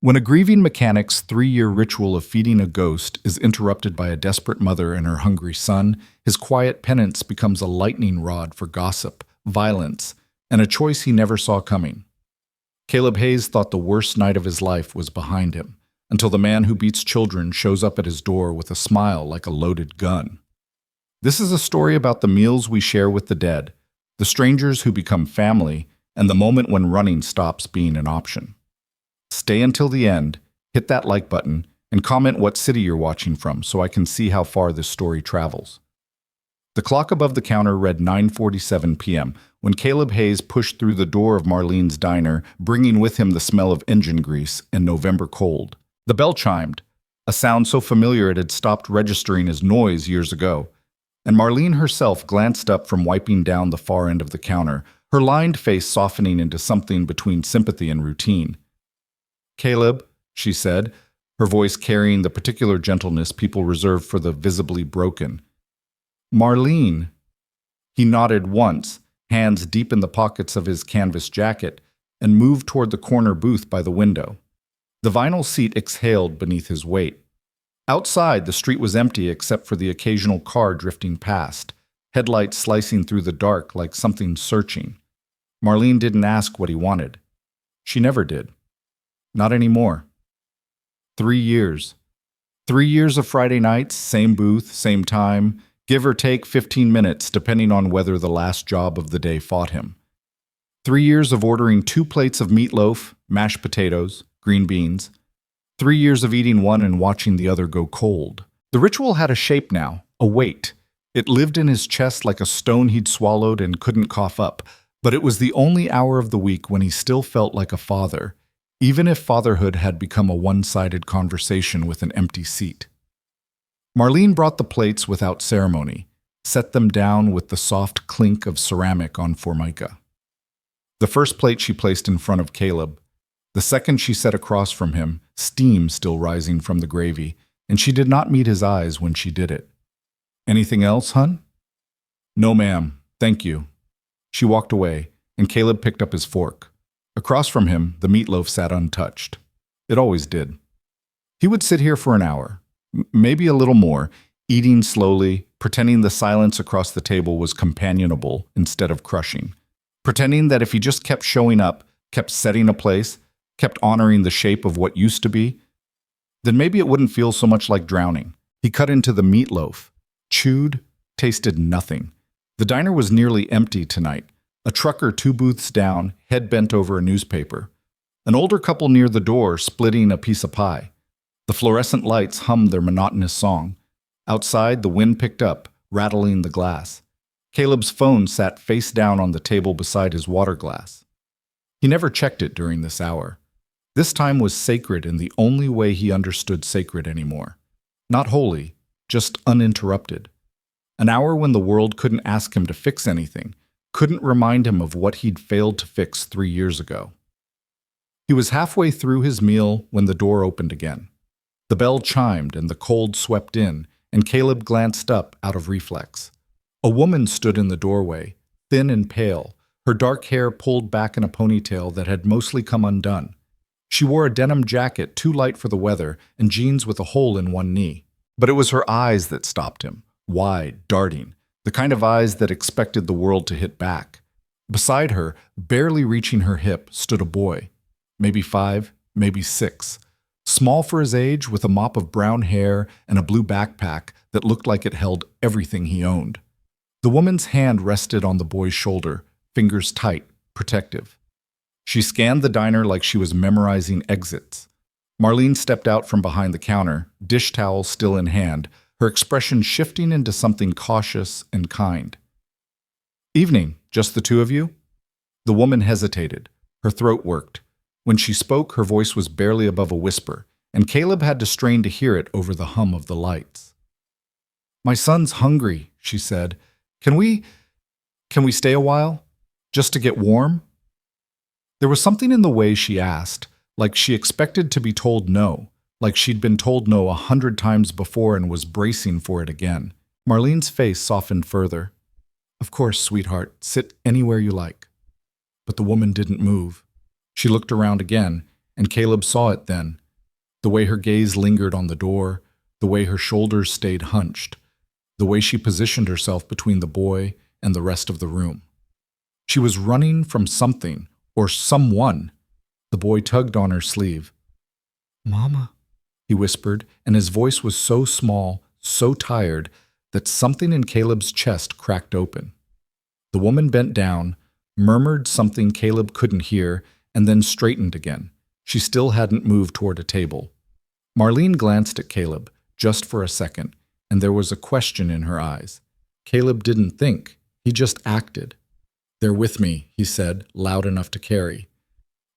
When a grieving mechanic's 3-year ritual of feeding a ghost is interrupted by a desperate mother and her hungry son, his quiet penance becomes a lightning rod for gossip, violence, and a choice he never saw coming. Caleb Hayes thought the worst night of his life was behind him, until the man who beats children shows up at his door with a smile like a loaded gun. This is a story about the meals we share with the dead, the strangers who become family, and the moment when running stops being an option. Stay until the end, hit that like button, and comment what city you're watching from so I can see how far this story travels. The clock above the counter read 9:47 p.m. when Caleb Hayes pushed through the door of Marlene's diner, bringing with him the smell of engine grease and November cold. The bell chimed, a sound so familiar it had stopped registering as noise years ago, and Marlene herself glanced up from wiping down the far end of the counter, her lined face softening into something between sympathy and routine. "Caleb," she said, her voice carrying the particular gentleness people reserve for the visibly broken. "Marlene." He nodded once, hands deep in the pockets of his canvas jacket, and moved toward the corner booth by the window. The vinyl seat exhaled beneath his weight. Outside, the street was empty except for the occasional car drifting past, headlights slicing through the dark like something searching. Marlene didn't ask what he wanted. She never did. Not anymore. 3 years. 3 years of Friday nights, same booth, same time, give or take 15 minutes depending on whether the last job of the day fought him. 3 years of ordering 2 plates of meatloaf, mashed potatoes, green beans. 3 years of eating one and watching the other go cold. The ritual had a shape now, a weight. It lived in his chest like a stone he'd swallowed and couldn't cough up, but it was the only hour of the week when he still felt like a father, even if fatherhood had become a one-sided conversation with an empty seat. Marlene brought the plates without ceremony, set them down with the soft clink of ceramic on formica. The first plate she placed in front of Caleb. The second she set across from him, steam still rising from the gravy, and she did not meet his eyes when she did it. "Anything else, hun?" "No, ma'am. Thank you." She walked away, and Caleb picked up his fork. Across from him, the meatloaf sat untouched. It always did. He would sit here for an hour, maybe a little more, eating slowly, pretending the silence across the table was companionable instead of crushing, pretending that if he just kept showing up, kept setting a place, kept honoring the shape of what used to be, then maybe it wouldn't feel so much like drowning. He cut into the meatloaf, chewed, tasted nothing. The diner was nearly empty tonight. A trucker 2 booths down, head bent over a newspaper. An older couple near the door splitting a piece of pie. The fluorescent lights hummed their monotonous song. Outside, the wind picked up, rattling the glass. Caleb's phone sat face down on the table beside his water glass. He never checked it during this hour. This time was sacred in the only way he understood sacred anymore. Not holy, just uninterrupted. An hour when the world couldn't ask him to fix anything, couldn't remind him of what he'd failed to fix 3 years ago. He was halfway through his meal when the door opened again. The bell chimed and the cold swept in, and Caleb glanced up out of reflex. A woman stood in the doorway, thin and pale, her dark hair pulled back in a ponytail that had mostly come undone. She wore a denim jacket too light for the weather and jeans with a hole in one knee. But it was her eyes that stopped him, wide, darting, the kind of eyes that expected the world to hit back. Beside her, barely reaching her hip, stood a boy, maybe 5, maybe 6, small for his age with a mop of brown hair and a blue backpack that looked like it held everything he owned. The woman's hand rested on the boy's shoulder, fingers tight, protective. She scanned the diner like she was memorizing exits. Marlene stepped out from behind the counter, dish towel still in hand, her expression shifting into something cautious and kind. "Evening, just the 2 of you?" The woman hesitated. Her throat worked. When she spoke, her voice was barely above a whisper, and Caleb had to strain to hear it over the hum of the lights. "My son's hungry," she said. Can we stay a while? Just to get warm?" There was something in the way she asked, like she expected to be told no, like she'd been told no 100 times before and was bracing for it again. Marlene's face softened further. "Of course, sweetheart, sit anywhere you like." But the woman didn't move. She looked around again, and Caleb saw it then. The way her gaze lingered on the door, the way her shoulders stayed hunched, the way she positioned herself between the boy and the rest of the room. She was running from something or someone. The boy tugged on her sleeve. "Mama," he whispered, and his voice was so small, so tired, that something in Caleb's chest cracked open. The woman bent down, murmured something Caleb couldn't hear, and then straightened again. She still hadn't moved toward a table. Marlene glanced at Caleb, just for a second, and there was a question in her eyes. Caleb didn't think, he just acted. "They're with me," he said, loud enough to carry.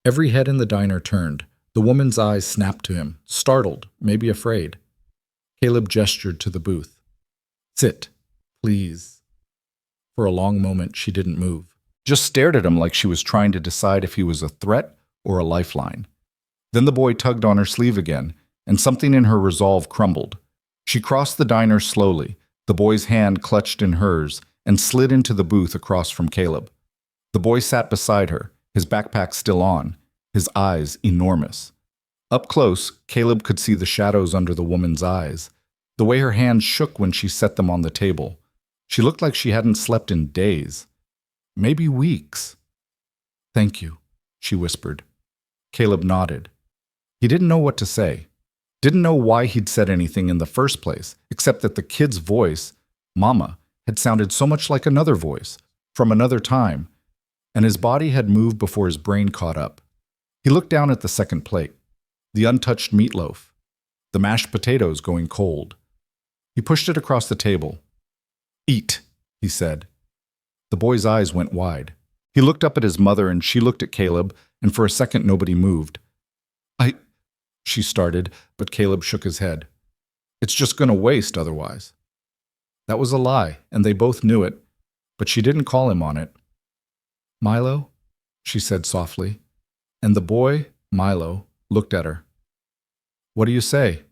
Every head in the diner turned. The woman's eyes snapped to him, startled, maybe afraid. Caleb gestured to the booth. "Sit, please." For a long moment, she didn't move, just stared at him like she was trying to decide if he was a threat or a lifeline. Then the boy tugged on her sleeve again, and something in her resolve crumbled. She crossed the diner slowly, the boy's hand clutched in hers, and slid into the booth across from Caleb. The boy sat beside her, his backpack still on, his eyes enormous. Up close, Caleb could see the shadows under the woman's eyes, the way her hands shook when she set them on the table. She looked like she hadn't slept in days, maybe weeks. "Thank you," she whispered. Caleb nodded. He didn't know what to say. Didn't know why he'd said anything in the first place, except that the kid's voice, Mama, had sounded so much like another voice, from another time, and his body had moved before his brain caught up. He looked down at the second plate, the untouched meatloaf, the mashed potatoes going cold. He pushed it across the table. "Eat," he said. The boy's eyes went wide. He looked up at his mother and she looked at Caleb, and for a second nobody moved. She started, but Caleb shook his head. "It's just going to waste otherwise." That was a lie, and they both knew it, but she didn't call him on it. "Milo," she said softly, and the boy, Milo, looked at her. "What do you say?"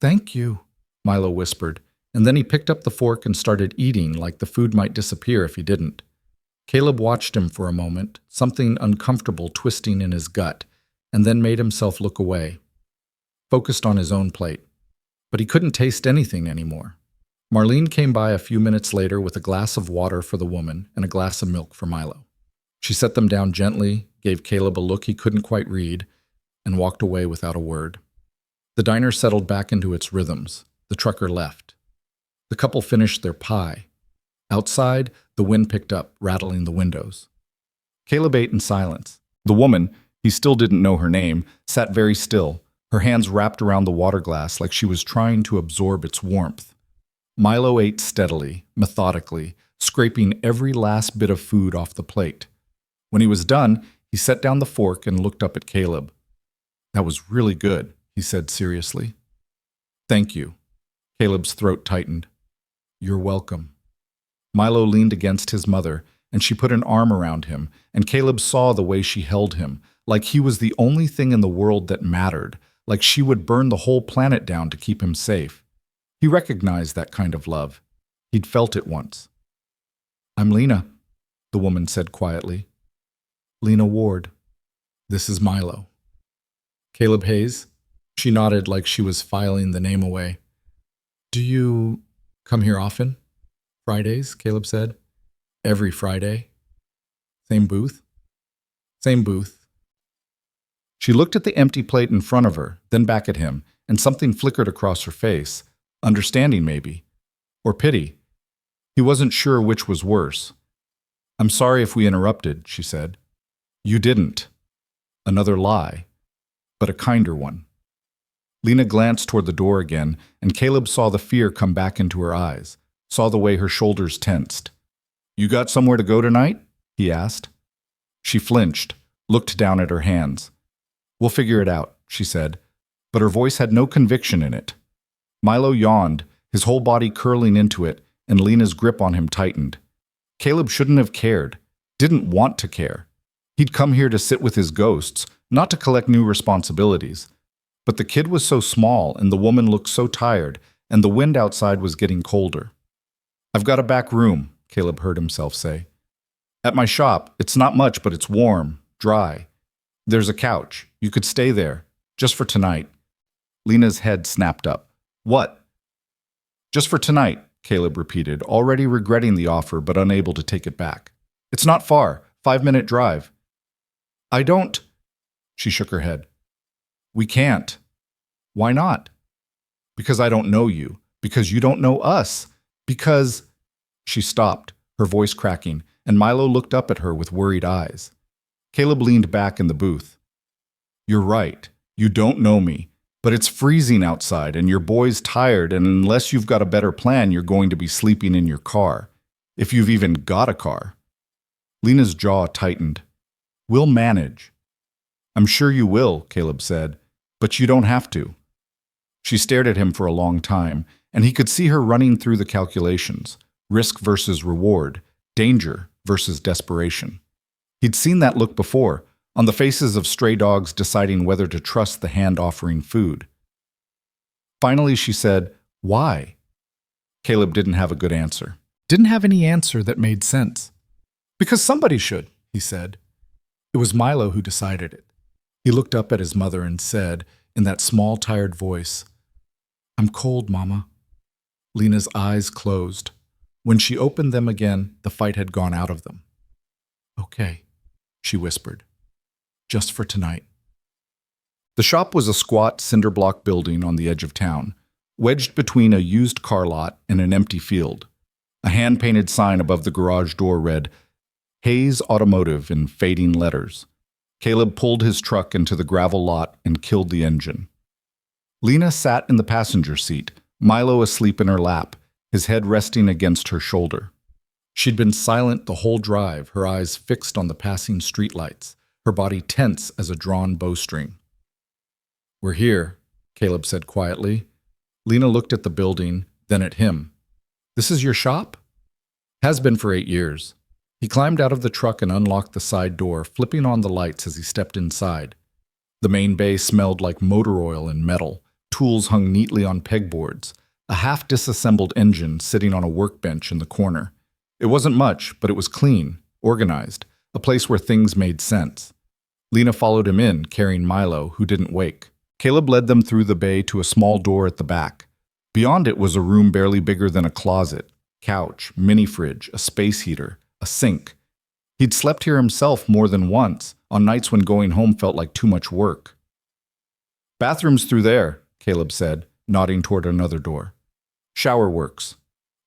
"Thank you," Milo whispered, and then he picked up the fork and started eating like the food might disappear if he didn't. Caleb watched him for a moment, something uncomfortable twisting in his gut, and then made himself look away, focused on his own plate. But he couldn't taste anything anymore. Marlene came by a few minutes later with a glass of water for the woman and a glass of milk for Milo. She set them down gently, gave Caleb a look he couldn't quite read, and walked away without a word. The diner settled back into its rhythms. The trucker left. The couple finished their pie. Outside, the wind picked up, rattling the windows. Caleb ate in silence. The woman, he still didn't know her name, sat very still, her hands wrapped around the water glass like she was trying to absorb its warmth. Milo ate steadily, methodically, scraping every last bit of food off the plate. When he was done, he set down the fork and looked up at Caleb. "That was really good," he said seriously. "Thank you." Caleb's throat tightened. "You're welcome." Milo leaned against his mother, and she put an arm around him, and Caleb saw the way she held him, like he was the only thing in the world that mattered, like she would burn the whole planet down to keep him safe. He recognized that kind of love. He'd felt it once. "I'm Lena," the woman said quietly. "Lena Ward. This is Milo." "Caleb Hayes?" She nodded like she was filing the name away. "Do you come here often?" "Fridays," Caleb said. "Every Friday." "Same booth?" "Same booth." She looked at the empty plate in front of her, then back at him, and something flickered across her face. Understanding, maybe. Or pity. He wasn't sure which was worse. "I'm sorry if we interrupted," she said. "You didn't." Another lie, but a kinder one. Lena glanced toward the door again, and Caleb saw the fear come back into her eyes, saw the way her shoulders tensed. "You got somewhere to go tonight?" he asked. She flinched, looked down at her hands. "We'll figure it out," she said, but her voice had no conviction in it. Milo yawned, his whole body curling into it, and Lena's grip on him tightened. Caleb shouldn't have cared, didn't want to care. He'd come here to sit with his ghosts, not to collect new responsibilities. But the kid was so small, and the woman looked so tired, and the wind outside was getting colder. "I've got a back room," Caleb heard himself say. "At my shop, it's not much, but it's warm, dry. There's a couch. You could stay there. Just for tonight. Lena's head snapped up. What? Just for tonight, Caleb repeated, already regretting the offer but unable to take it back. It's not far. 5-minute drive. I don't. She shook her head. We can't. Why not? Because I don't know you. Because you don't know us. Because... She stopped, her voice cracking, and Milo looked up at her with worried eyes. Caleb leaned back in the booth. You're right. You don't know me. But it's freezing outside, and your boy's tired, and unless you've got a better plan, you're going to be sleeping in your car. If you've even got a car. Lena's jaw tightened. We'll manage. I'm sure you will, Caleb said, but you don't have to. She stared at him for a long time, and he could see her running through the calculations. Risk versus reward, danger versus desperation. He'd seen that look before, on the faces of stray dogs deciding whether to trust the hand offering food. Finally, she said, Why? Caleb didn't have a good answer. Didn't have any answer that made sense. Because somebody should, he said. It was Milo who decided it. He looked up at his mother and said, in that small, tired voice, I'm cold, Mama. Lena's eyes closed. When she opened them again, the fight had gone out of them. Okay, she whispered. Just for tonight. The shop was a squat cinder block building on the edge of town, wedged between a used car lot and an empty field. A hand-painted sign above the garage door read, Hayes Automotive in fading letters. Caleb pulled his truck into the gravel lot and killed the engine. Lena sat in the passenger seat, Milo asleep in her lap, his head resting against her shoulder. She'd been silent the whole drive, her eyes fixed on the passing streetlights, her body tense as a drawn bowstring. We're here, Caleb said quietly. Lena looked at the building, then at him. This is your shop? Has been for 8 years. He climbed out of the truck and unlocked the side door, flipping on the lights as he stepped inside. The main bay smelled like motor oil and metal. Tools hung neatly on pegboards. A half-disassembled engine sitting on a workbench in the corner. It wasn't much, but it was clean, organized, a place where things made sense. Lena followed him in, carrying Milo, who didn't wake. Caleb led them through the bay to a small door at the back. Beyond it was a room barely bigger than a closet, couch, mini-fridge, a space heater, a sink. He'd slept here himself more than once, on nights when going home felt like too much work. Bathroom's through there, Caleb said, nodding toward another door. Shower works.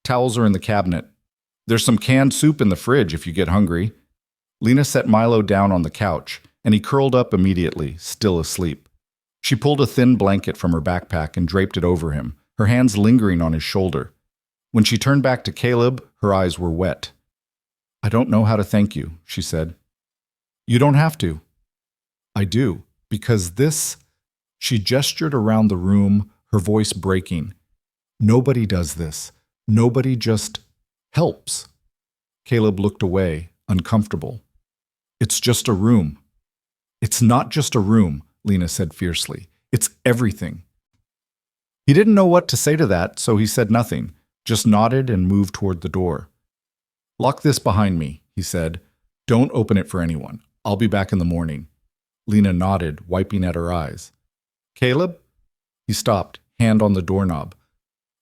Towels are in the cabinet. There's some canned soup in the fridge if you get hungry. Lena set Milo down on the couch, and he curled up immediately, still asleep. She pulled a thin blanket from her backpack and draped it over him, her hands lingering on his shoulder. When she turned back to Caleb, her eyes were wet. I don't know how to thank you, she said. You don't have to. I do, because this... She gestured around the room, her voice breaking. Nobody does this. Nobody just helps. Caleb looked away, uncomfortable. It's just a room. It's not just a room, Lena said fiercely. It's everything. He didn't know what to say to that, so he said nothing, just nodded and moved toward the door. Lock this behind me, he said. Don't open it for anyone. I'll be back in the morning. Lena nodded, wiping at her eyes. Caleb? He stopped, hand on the doorknob.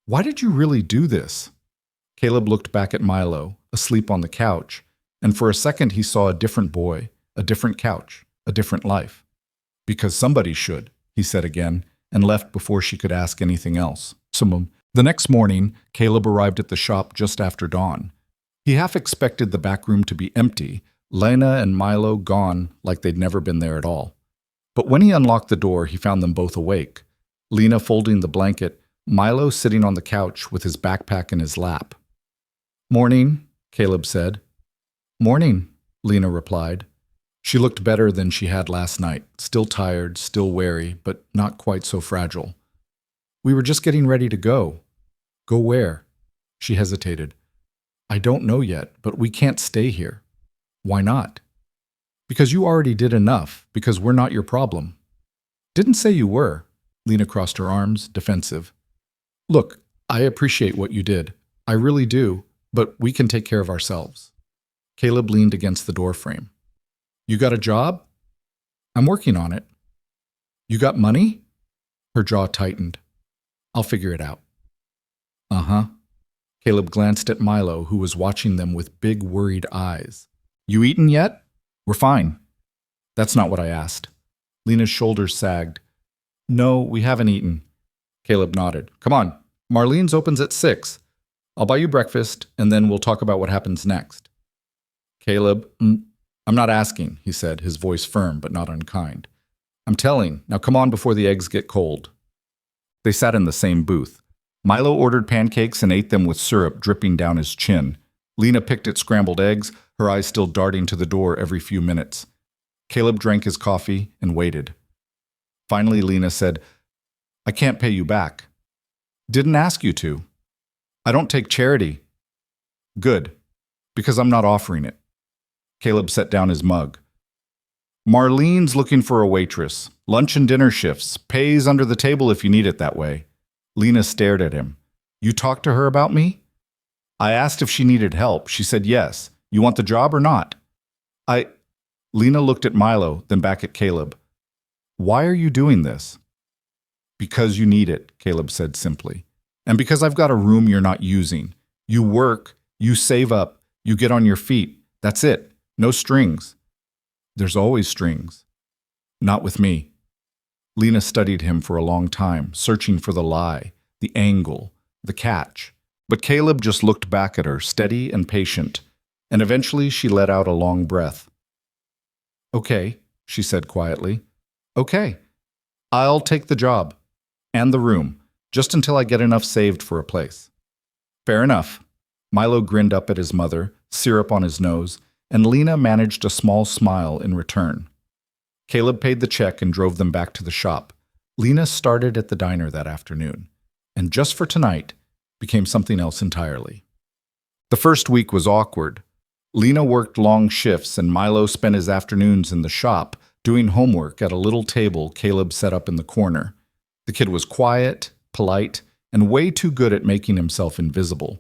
Why did you really do this? Caleb looked back at Milo, asleep on the couch, and for a second he saw a different boy, a different couch, a different life. Because somebody should, he said again, and left before she could ask anything else. The next morning, Caleb arrived at the shop just after dawn. He half expected the back room to be empty, Lena and Milo gone like they'd never been there at all. But when he unlocked the door, he found them both awake. Lena folding the blanket, Milo sitting on the couch with his backpack in his lap. Morning, Caleb said. Morning, Lena replied. She looked better than she had last night, still tired, still wary, but not quite so fragile. We were just getting ready to go. Go where? She hesitated. I don't know yet, but we can't stay here. Why not? Because you already did enough, because we're not your problem. Didn't say you were. Lena crossed her arms, defensive. Look, I appreciate what you did. I really do, but we can take care of ourselves. Caleb leaned against the doorframe. You got a job? I'm working on it. You got money? Her jaw tightened. I'll figure it out. Uh-huh. Caleb glanced at Milo, who was watching them with big, worried eyes. You eaten yet? We're fine. That's not what I asked. Lena's shoulders sagged. No, we haven't eaten. Caleb nodded. Come on. Marlene's opens at 6. I'll buy you breakfast, and then we'll talk about what happens next. Caleb, I'm not asking, he said, his voice firm but not unkind. I'm telling. Now come on before the eggs get cold. They sat in the same booth. Milo ordered pancakes and ate them with syrup dripping down his chin. Lena picked at scrambled eggs, her eyes still darting to the door every few minutes. Caleb drank his coffee and waited. Finally, Lena said, I can't pay you back. Didn't ask you to. I don't take charity. Good, because I'm not offering it. Caleb set down his mug. Marlene's looking for a waitress. Lunch and dinner shifts. Pays under the table if you need it that way. Lena stared at him. You talked to her about me? I asked if she needed help. She said yes. You want the job or not? Lena looked at Milo, then back at Caleb. Why are you doing this? Because you need it, Caleb said simply. And because I've got a room you're not using. You work, you save up, you get on your feet. That's it. No strings. There's always strings. Not with me. Lena studied him for a long time, searching for the lie, the angle, the catch. But Caleb just looked back at her, steady and patient, and eventually she let out a long breath. Okay, she said quietly. Okay, I'll take the job and the room, just until I get enough saved for a place. Fair enough. Milo grinned up at his mother, syrup on his nose, and Lena managed a small smile in return. Caleb paid the check and drove them back to the shop. Lena started at the diner that afternoon, and just for tonight, became something else entirely. The first week was awkward. Lena worked long shifts and Milo spent his afternoons in the shop doing homework at a little table Caleb set up in the corner. The kid was quiet, polite, and way too good at making himself invisible.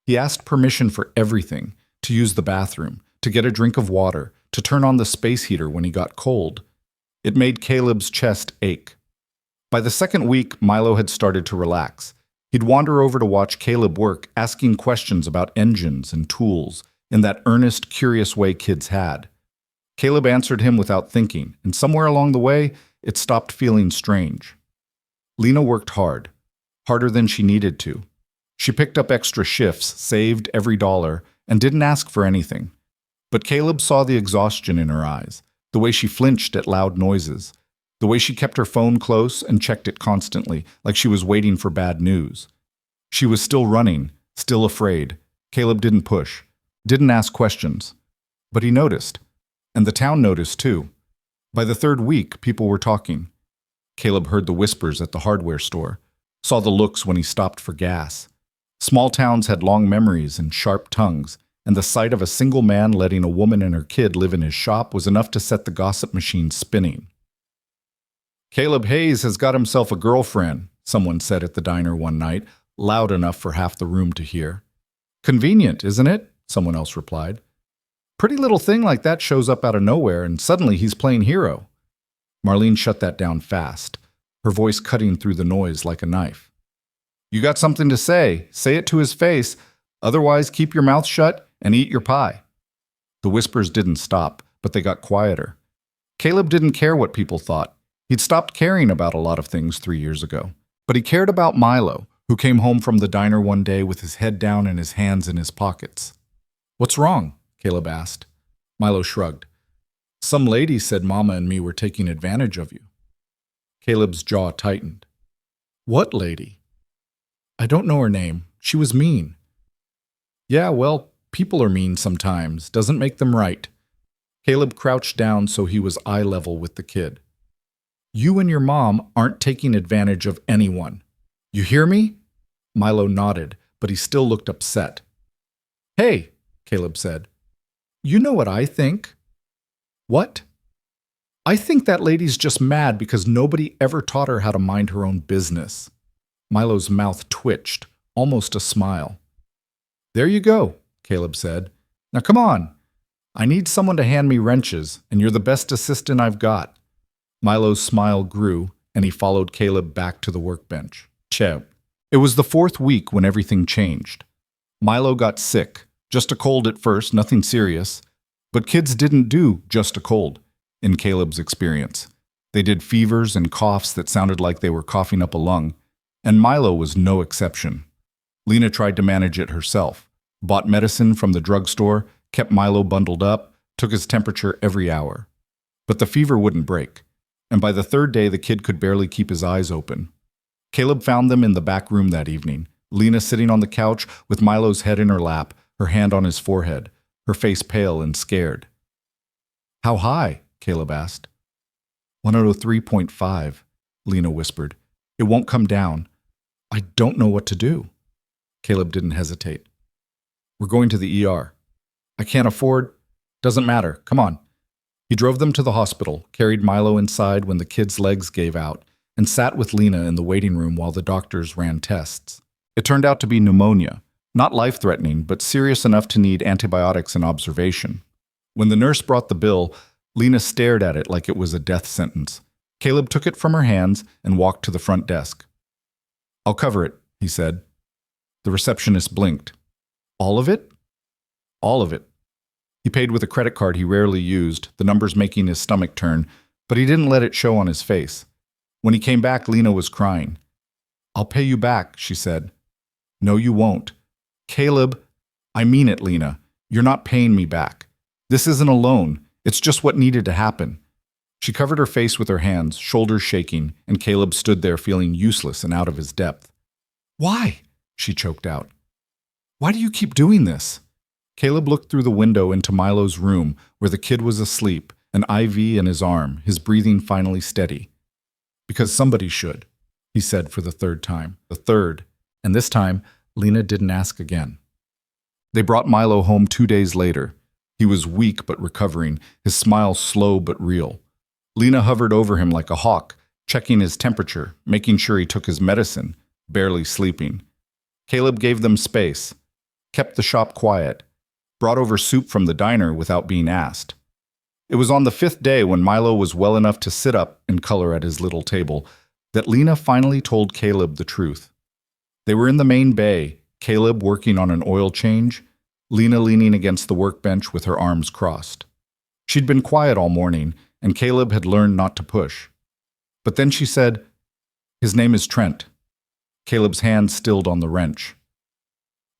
He asked permission for everything, to use the bathroom, to get a drink of water, to turn on the space heater when he got cold. It made Caleb's chest ache. By the second week, Milo had started to relax. He'd wander over to watch Caleb work, asking questions about engines and tools, in that earnest, curious way kids had. Caleb answered him without thinking, and somewhere along the way, it stopped feeling strange. Lena worked hard, harder than she needed to. She picked up extra shifts, saved every dollar, and didn't ask for anything. But Caleb saw the exhaustion in her eyes, the way she flinched at loud noises, the way she kept her phone close and checked it constantly, like she was waiting for bad news. She was still running, still afraid. Caleb didn't push, didn't ask questions. But he noticed, and the town noticed too. By the third week, people were talking. Caleb heard the whispers at the hardware store, saw the looks when he stopped for gas. Small towns had long memories and sharp tongues, and the sight of a single man letting a woman and her kid live in his shop was enough to set the gossip machine spinning. Caleb Hayes has got himself a girlfriend, someone said at the diner one night, loud enough for half the room to hear. Convenient, isn't it? Someone else replied. Pretty little thing like that shows up out of nowhere, and suddenly he's playing hero. Marlene shut that down fast, her voice cutting through the noise like a knife. You got something to say it to his face. Otherwise, keep your mouth shut and eat your pie. The whispers didn't stop, but they got quieter. Caleb didn't care what people thought. He'd stopped caring about a lot of things 3 years ago. But he cared about Milo, who came home from the diner one day with his head down and his hands in his pockets. What's wrong? Caleb asked. Milo shrugged. Some lady said Mama and me were taking advantage of you. Caleb's jaw tightened. What lady? I don't know her name. She was mean. Yeah, well, people are mean sometimes. Doesn't make them right. Caleb crouched down so he was eye level with the kid. You and your mom aren't taking advantage of anyone. You hear me? Milo nodded, but he still looked upset. Hey, Caleb said. You know what I think? What? I think that lady's just mad because nobody ever taught her how to mind her own business. Milo's mouth twitched, almost a smile. There you go, Caleb said. Now come on. I need someone to hand me wrenches, and you're the best assistant I've got. Milo's smile grew, and he followed Caleb back to the workbench. Che. It was the fourth week when everything changed. Milo got sick. Just a cold at first, nothing serious. But kids didn't do just a cold, in Caleb's experience. They did fevers and coughs that sounded like they were coughing up a lung, and Milo was no exception. Lena tried to manage it herself, bought medicine from the drugstore, kept Milo bundled up, took his temperature every hour. But the fever wouldn't break, and by the third day the kid could barely keep his eyes open. Caleb found them in the back room that evening, Lena sitting on the couch with Milo's head in her lap, her hand on his forehead, her face pale and scared. "How high?" Caleb asked. 103.5, Lena whispered. "It won't come down. I don't know what to do." Caleb didn't hesitate. "We're going to the ER. I can't afford. Doesn't matter. Come on." He drove them to the hospital, carried Milo inside when the kid's legs gave out, and sat with Lena in the waiting room while the doctors ran tests. It turned out to be pneumonia, not life-threatening, but serious enough to need antibiotics and observation. When the nurse brought the bill, Lena stared at it like it was a death sentence. Caleb took it from her hands and walked to the front desk. "I'll cover it," he said. The receptionist blinked. "All of it?" "All of it." He paid with a credit card he rarely used, the numbers making his stomach turn, but he didn't let it show on his face. When he came back, Lena was crying. "I'll pay you back," she said. "No, you won't." "Caleb, I mean it, Lena. You're not paying me back. This isn't a loan. It's just what needed to happen." She covered her face with her hands, shoulders shaking, and Caleb stood there feeling useless and out of his depth. "Why?" she choked out. "Why do you keep doing this?" Caleb looked through the window into Milo's room, where the kid was asleep, an IV in his arm, his breathing finally steady. "Because somebody should," he said for the third time. The third, and this time, Lena didn't ask again. They brought Milo home 2 days later. He was weak but recovering, his smile slow but real. Lena hovered over him like a hawk, checking his temperature, making sure he took his medicine, barely sleeping. Caleb gave them space, kept the shop quiet, brought over soup from the diner without being asked. It was on the 5th day, when Milo was well enough to sit up and color at his little table, that Lena finally told Caleb the truth. They were in the main bay, Caleb working on an oil change, Lena leaning against the workbench with her arms crossed. She'd been quiet all morning, and Caleb had learned not to push. But then she said, "His name is Trent." Caleb's hand stilled on the wrench.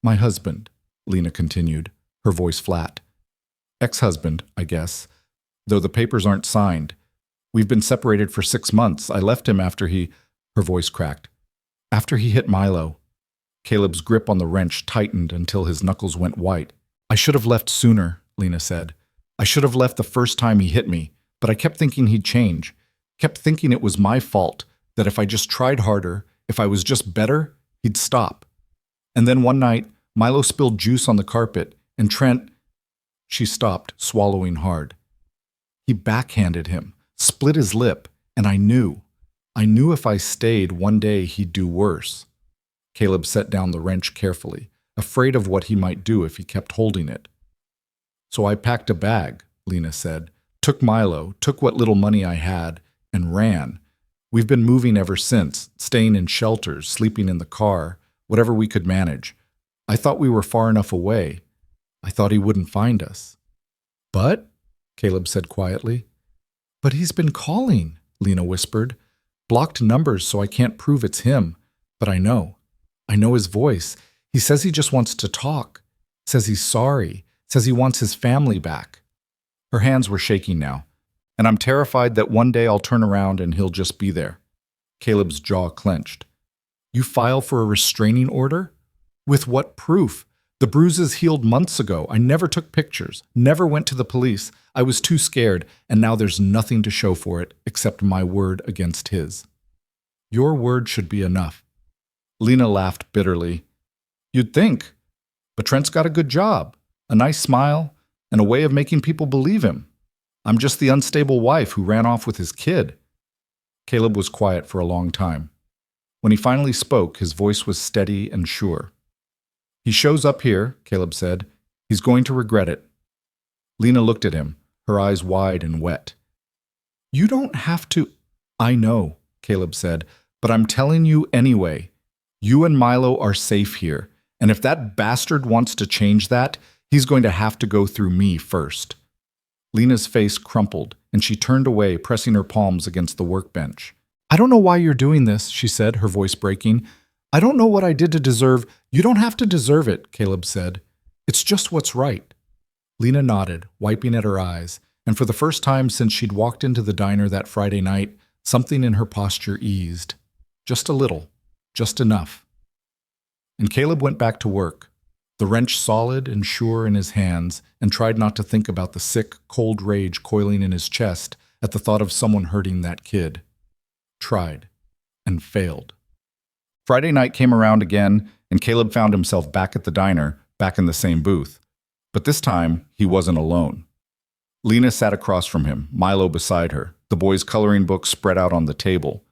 "My husband," Lena continued, her voice flat. "Ex-husband, I guess, though the papers aren't signed. We've been separated for 6 months. I left him after he—" Her voice cracked. "After he hit Milo." Caleb's grip on the wrench tightened until his knuckles went white. "I should have left sooner," Lena said. "I should have left the first time he hit me, but I kept thinking he'd change. Kept thinking it was my fault, that if I just tried harder, if I was just better, he'd stop. And then one night, Milo spilled juice on the carpet, and Trent—" She stopped, swallowing hard. "He backhanded him, split his lip, and I knew if I stayed, one day he'd do worse." Caleb set down the wrench carefully, afraid of what he might do if he kept holding it. "So I packed a bag," Lena said, "took Milo, took what little money I had, and ran. We've been moving ever since, staying in shelters, sleeping in the car, whatever we could manage. I thought we were far enough away. I thought he wouldn't find us." "But," Caleb said quietly. "But he's been calling," Lena whispered. "Blocked numbers so I can't prove it's him. But I know. I know his voice. He says he just wants to talk. Says he's sorry. Says he wants his family back." Her hands were shaking now. "And I'm terrified that one day I'll turn around and he'll just be there." Caleb's jaw clenched. "You file for a restraining order? With what proof? The bruises healed months ago. I never took pictures, never went to the police. I was too scared, and now there's nothing to show for it except my word against his." "Your word should be enough." Lena laughed bitterly. "You'd think. But Trent's got a good job, a nice smile, and a way of making people believe him. I'm just the unstable wife who ran off with his kid." Caleb was quiet for a long time. When he finally spoke, his voice was steady and sure. "He shows up here," Caleb said. "He's going to regret it." Lena looked at him, her eyes wide and wet. You don't have to. I know, Caleb said, but I'm telling you anyway. You and Milo are safe here, and if that bastard wants to change that, he's going to have to go through me first. Lena's face crumpled, and she turned away, pressing her palms against the workbench. I don't know why you're doing this, she said, her voice breaking. I don't know what I did to deserve. You don't have to deserve it, Caleb said. It's just what's right. Lena nodded, wiping at her eyes, and for the first time since she'd walked into the diner that Friday night, something in her posture eased. Just a little. Just enough. And Caleb went back to work, the wrench solid and sure in his hands, and tried not to think about the sick, cold rage coiling in his chest at the thought of someone hurting that kid. Tried. And failed. Friday night came around again, and Caleb found himself back at the diner, back in the same booth. But this time, he wasn't alone. Lena sat across from him, Milo beside her, the boys' coloring book spread out on the table.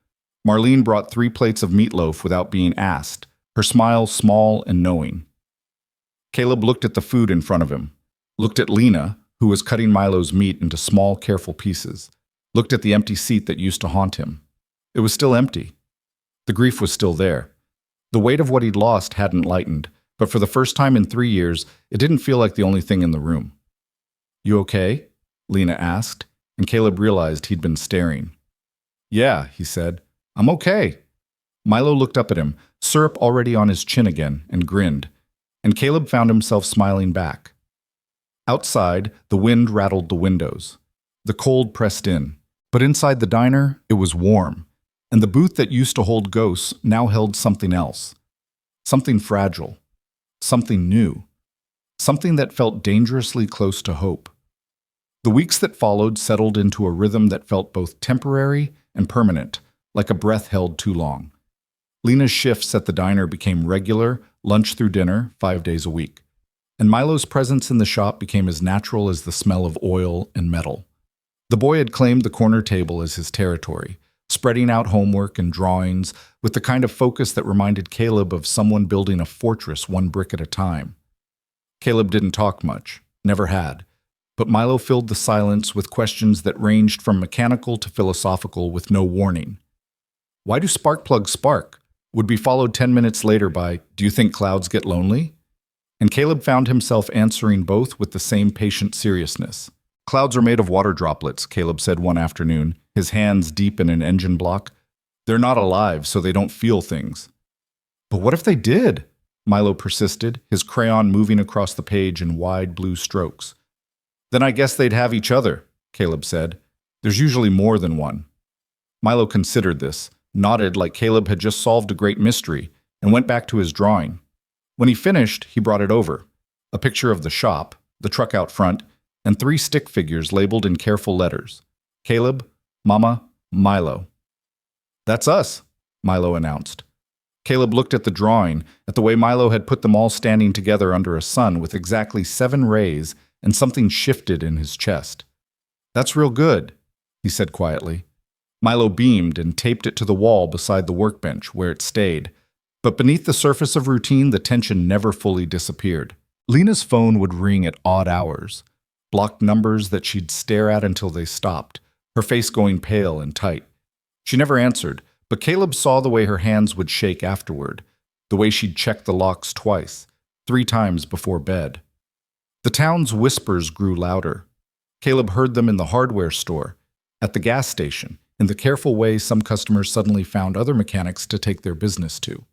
Marlene brought 3 plates of meatloaf without being asked, her smile small and knowing. Caleb looked at the food in front of him, looked at Lena, who was cutting Milo's meat into small, careful pieces, looked at the empty seat that used to haunt him. It was still empty. The grief was still there. The weight of what he'd lost hadn't lightened, but for the first time in 3 years, it didn't feel like the only thing in the room. You okay? Lena asked, and Caleb realized he'd been staring. Yeah, he said. I'm okay. Milo looked up at him, syrup already on his chin again, and grinned, and Caleb found himself smiling back. Outside, the wind rattled the windows. The cold pressed in, but inside the diner, it was warm, and the booth that used to hold ghosts now held something else. Something fragile. Something new. Something that felt dangerously close to hope. The weeks that followed settled into a rhythm that felt both temporary and permanent, like a breath held too long. Lena's shifts at the diner became regular, lunch through dinner, 5 days a week. And Milo's presence in the shop became as natural as the smell of oil and metal. The boy had claimed the corner table as his territory, spreading out homework and drawings with the kind of focus that reminded Caleb of someone building a fortress 1 brick at a time. Caleb didn't talk much, never had, but Milo filled the silence with questions that ranged from mechanical to philosophical with no warning. Why do spark plugs spark? Would be followed 10 minutes later by, do you think clouds get lonely? And Caleb found himself answering both with the same patient seriousness. Clouds are made of water droplets, Caleb said one afternoon, his hands deep in an engine block. They're not alive, so they don't feel things. But what if they did? Milo persisted, his crayon moving across the page in wide blue strokes. Then I guess they'd have each other, Caleb said. There's usually more than one. Milo considered this, nodded like Caleb had just solved a great mystery, and went back to his drawing. When he finished, he brought it over. A picture of the shop, the truck out front, and 3 stick figures labeled in careful letters. Caleb, Mama, Milo. That's us, Milo announced. Caleb looked at the drawing, at the way Milo had put them all standing together under a sun with exactly 7 rays, and something shifted in his chest. That's real good, he said quietly. Milo beamed and taped it to the wall beside the workbench, where it stayed. But beneath the surface of routine, the tension never fully disappeared. Lena's phone would ring at odd hours, blocked numbers that she'd stare at until they stopped, her face going pale and tight. She never answered, but Caleb saw the way her hands would shake afterward, the way she'd check the locks twice, 3 times before bed. The town's whispers grew louder. Caleb heard them in the hardware store, at the gas station, in the careful way some customers suddenly found other mechanics to take their business to.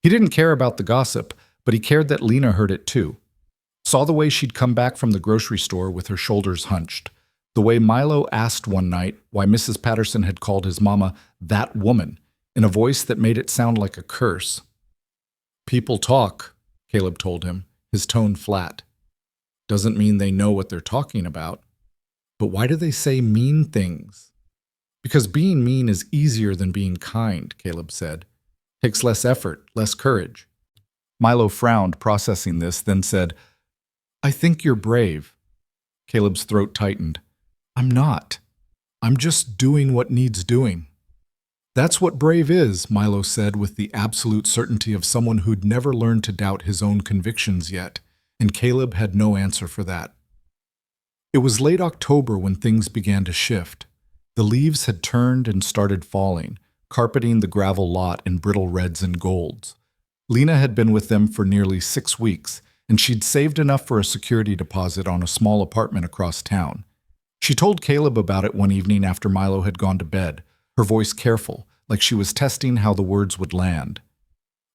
He didn't care about the gossip, but he cared that Lena heard it too. Saw the way she'd come back from the grocery store with her shoulders hunched, the way Milo asked one night why Mrs. Patterson had called his mama that woman, in a voice that made it sound like a curse. People talk, Caleb told him, his tone flat. Doesn't mean they know what they're talking about. But why do they say mean things? Because being mean is easier than being kind, Caleb said. Takes less effort, less courage. Milo frowned, processing this, then said, I think you're brave. Caleb's throat tightened. I'm not. I'm just doing what needs doing. That's what brave is, Milo said with the absolute certainty of someone who'd never learned to doubt his own convictions yet, and Caleb had no answer for that. It was late October when things began to shift. The leaves had turned and started falling, carpeting the gravel lot in brittle reds and golds. Lena had been with them for nearly 6 weeks, and she'd saved enough for a security deposit on a small apartment across town. She told Caleb about it one evening after Milo had gone to bed, her voice careful, like she was testing how the words would land.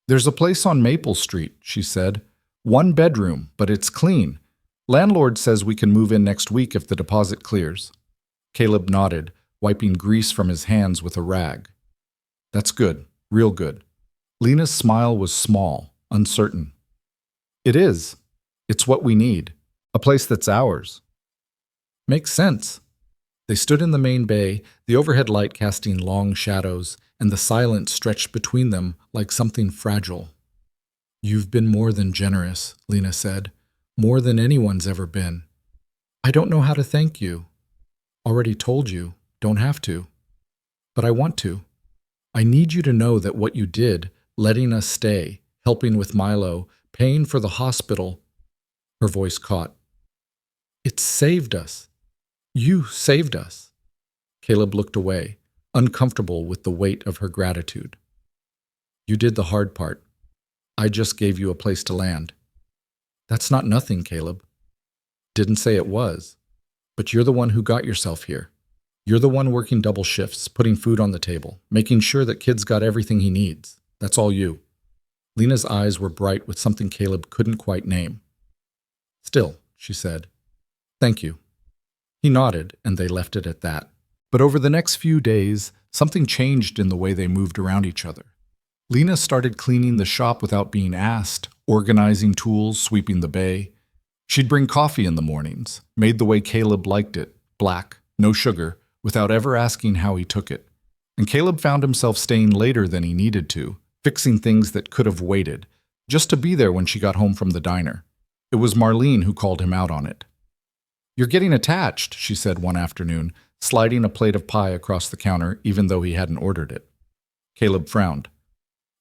"There's a place on Maple Street," she said. "1 bedroom, but it's clean. Landlord says we can move in next week if the deposit clears." Caleb nodded, wiping grease from his hands with a rag. "That's good, real good." Lena's smile was small, uncertain. "It is. It's what we need. A place that's ours." "Makes sense." They stood in the main bay, the overhead light casting long shadows, and the silence stretched between them like something fragile. "You've been more than generous," Lena said. "More than anyone's ever been. I don't know how to thank you. Already told you, don't have to. But I want to. I need you to know that what you did, letting us stay, helping with Milo, paying for the hospital," her voice caught. "It saved us. You saved us." Caleb looked away, uncomfortable with the weight of her gratitude. "You did the hard part. I just gave you a place to land." "That's not nothing, Caleb." "Didn't say it was. But you're the one who got yourself here. You're the one working double shifts, putting food on the table, making sure that kid's got everything he needs. That's all you." Lena's eyes were bright with something Caleb couldn't quite name. "Still," she said, "thank you." He nodded, and they left it at that. But over the next few days, something changed in the way they moved around each other. Lena started cleaning the shop without being asked, organizing tools, sweeping the bay. She'd bring coffee in the mornings, made the way Caleb liked it, black, no sugar, without ever asking how he took it. And Caleb found himself staying later than he needed to, fixing things that could have waited, just to be there when she got home from the diner. It was Marlene who called him out on it. "You're getting attached," she said one afternoon, sliding a plate of pie across the counter even though he hadn't ordered it. Caleb frowned.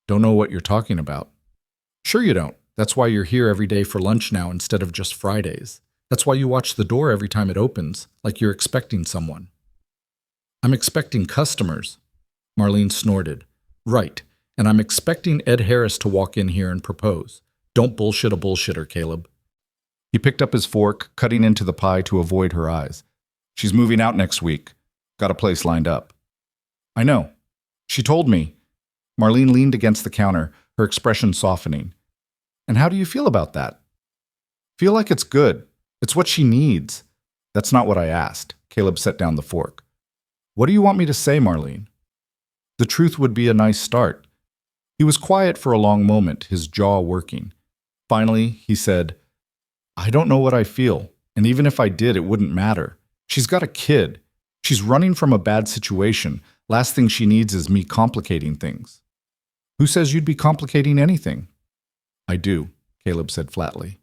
"Don't know what you're talking about." "Sure you don't. That's why you're here every day for lunch now instead of just Fridays. That's why you watch the door every time it opens, like you're expecting someone." "I'm expecting customers." Marlene snorted. "Right, and I'm expecting Ed Harris to walk in here and propose. Don't bullshit a bullshitter, Caleb." He picked up his fork, cutting into the pie to avoid her eyes. "She's moving out next week. Got a place lined up." "I know. She told me." Marlene leaned against the counter, her expression softening. "And how do you feel about that?" "Feel like it's good. It's what she needs." "That's not what I asked." Caleb set down the fork. "What do you want me to say, Marlene?" "The truth would be a nice start." He was quiet for a long moment, his jaw working. Finally, he said, "I don't know what I feel, and even if I did, it wouldn't matter. She's got a kid. She's running from a bad situation. Last thing she needs is me complicating things." "Who says you'd be complicating anything?" "I do," Caleb said flatly.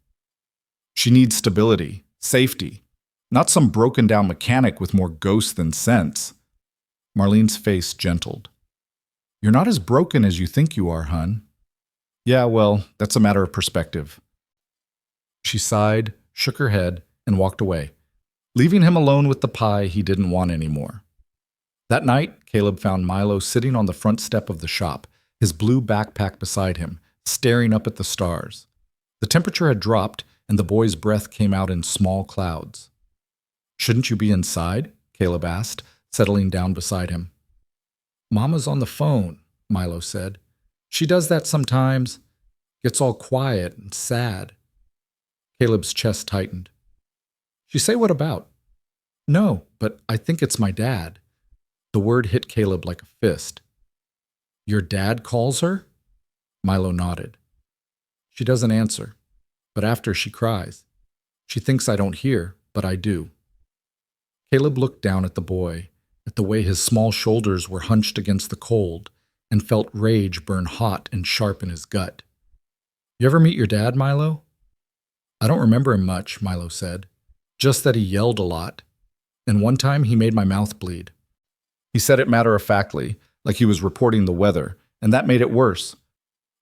"She needs stability, safety, not some broken-down mechanic with more ghost than sense." Marlene's face gentled. "You're not as broken as you think you are, hun." "Yeah, well, that's a matter of perspective." She sighed, shook her head, and walked away, leaving him alone with the pie he didn't want anymore. That night, Caleb found Milo sitting on the front step of the shop, his blue backpack beside him, staring up at the stars. The temperature had dropped, and the boy's breath came out in small clouds. "Shouldn't you be inside?" Caleb asked, settling down beside him. "Mama's on the phone," Milo said. "She does that sometimes. Gets all quiet and sad." Caleb's chest tightened. "She say what about?" "No, but I think it's my dad." The word hit Caleb like a fist. "Your dad calls her?" Milo nodded. "She doesn't answer, but after she cries. She thinks I don't hear, but I do." Caleb looked down at the boy, at the way his small shoulders were hunched against the cold, and felt rage burn hot and sharp in his gut. "You ever meet your dad, Milo?" "I don't remember him much," Milo said. "Just that he yelled a lot. And one time he made my mouth bleed." He said it matter-of-factly, like he was reporting the weather, and that made it worse.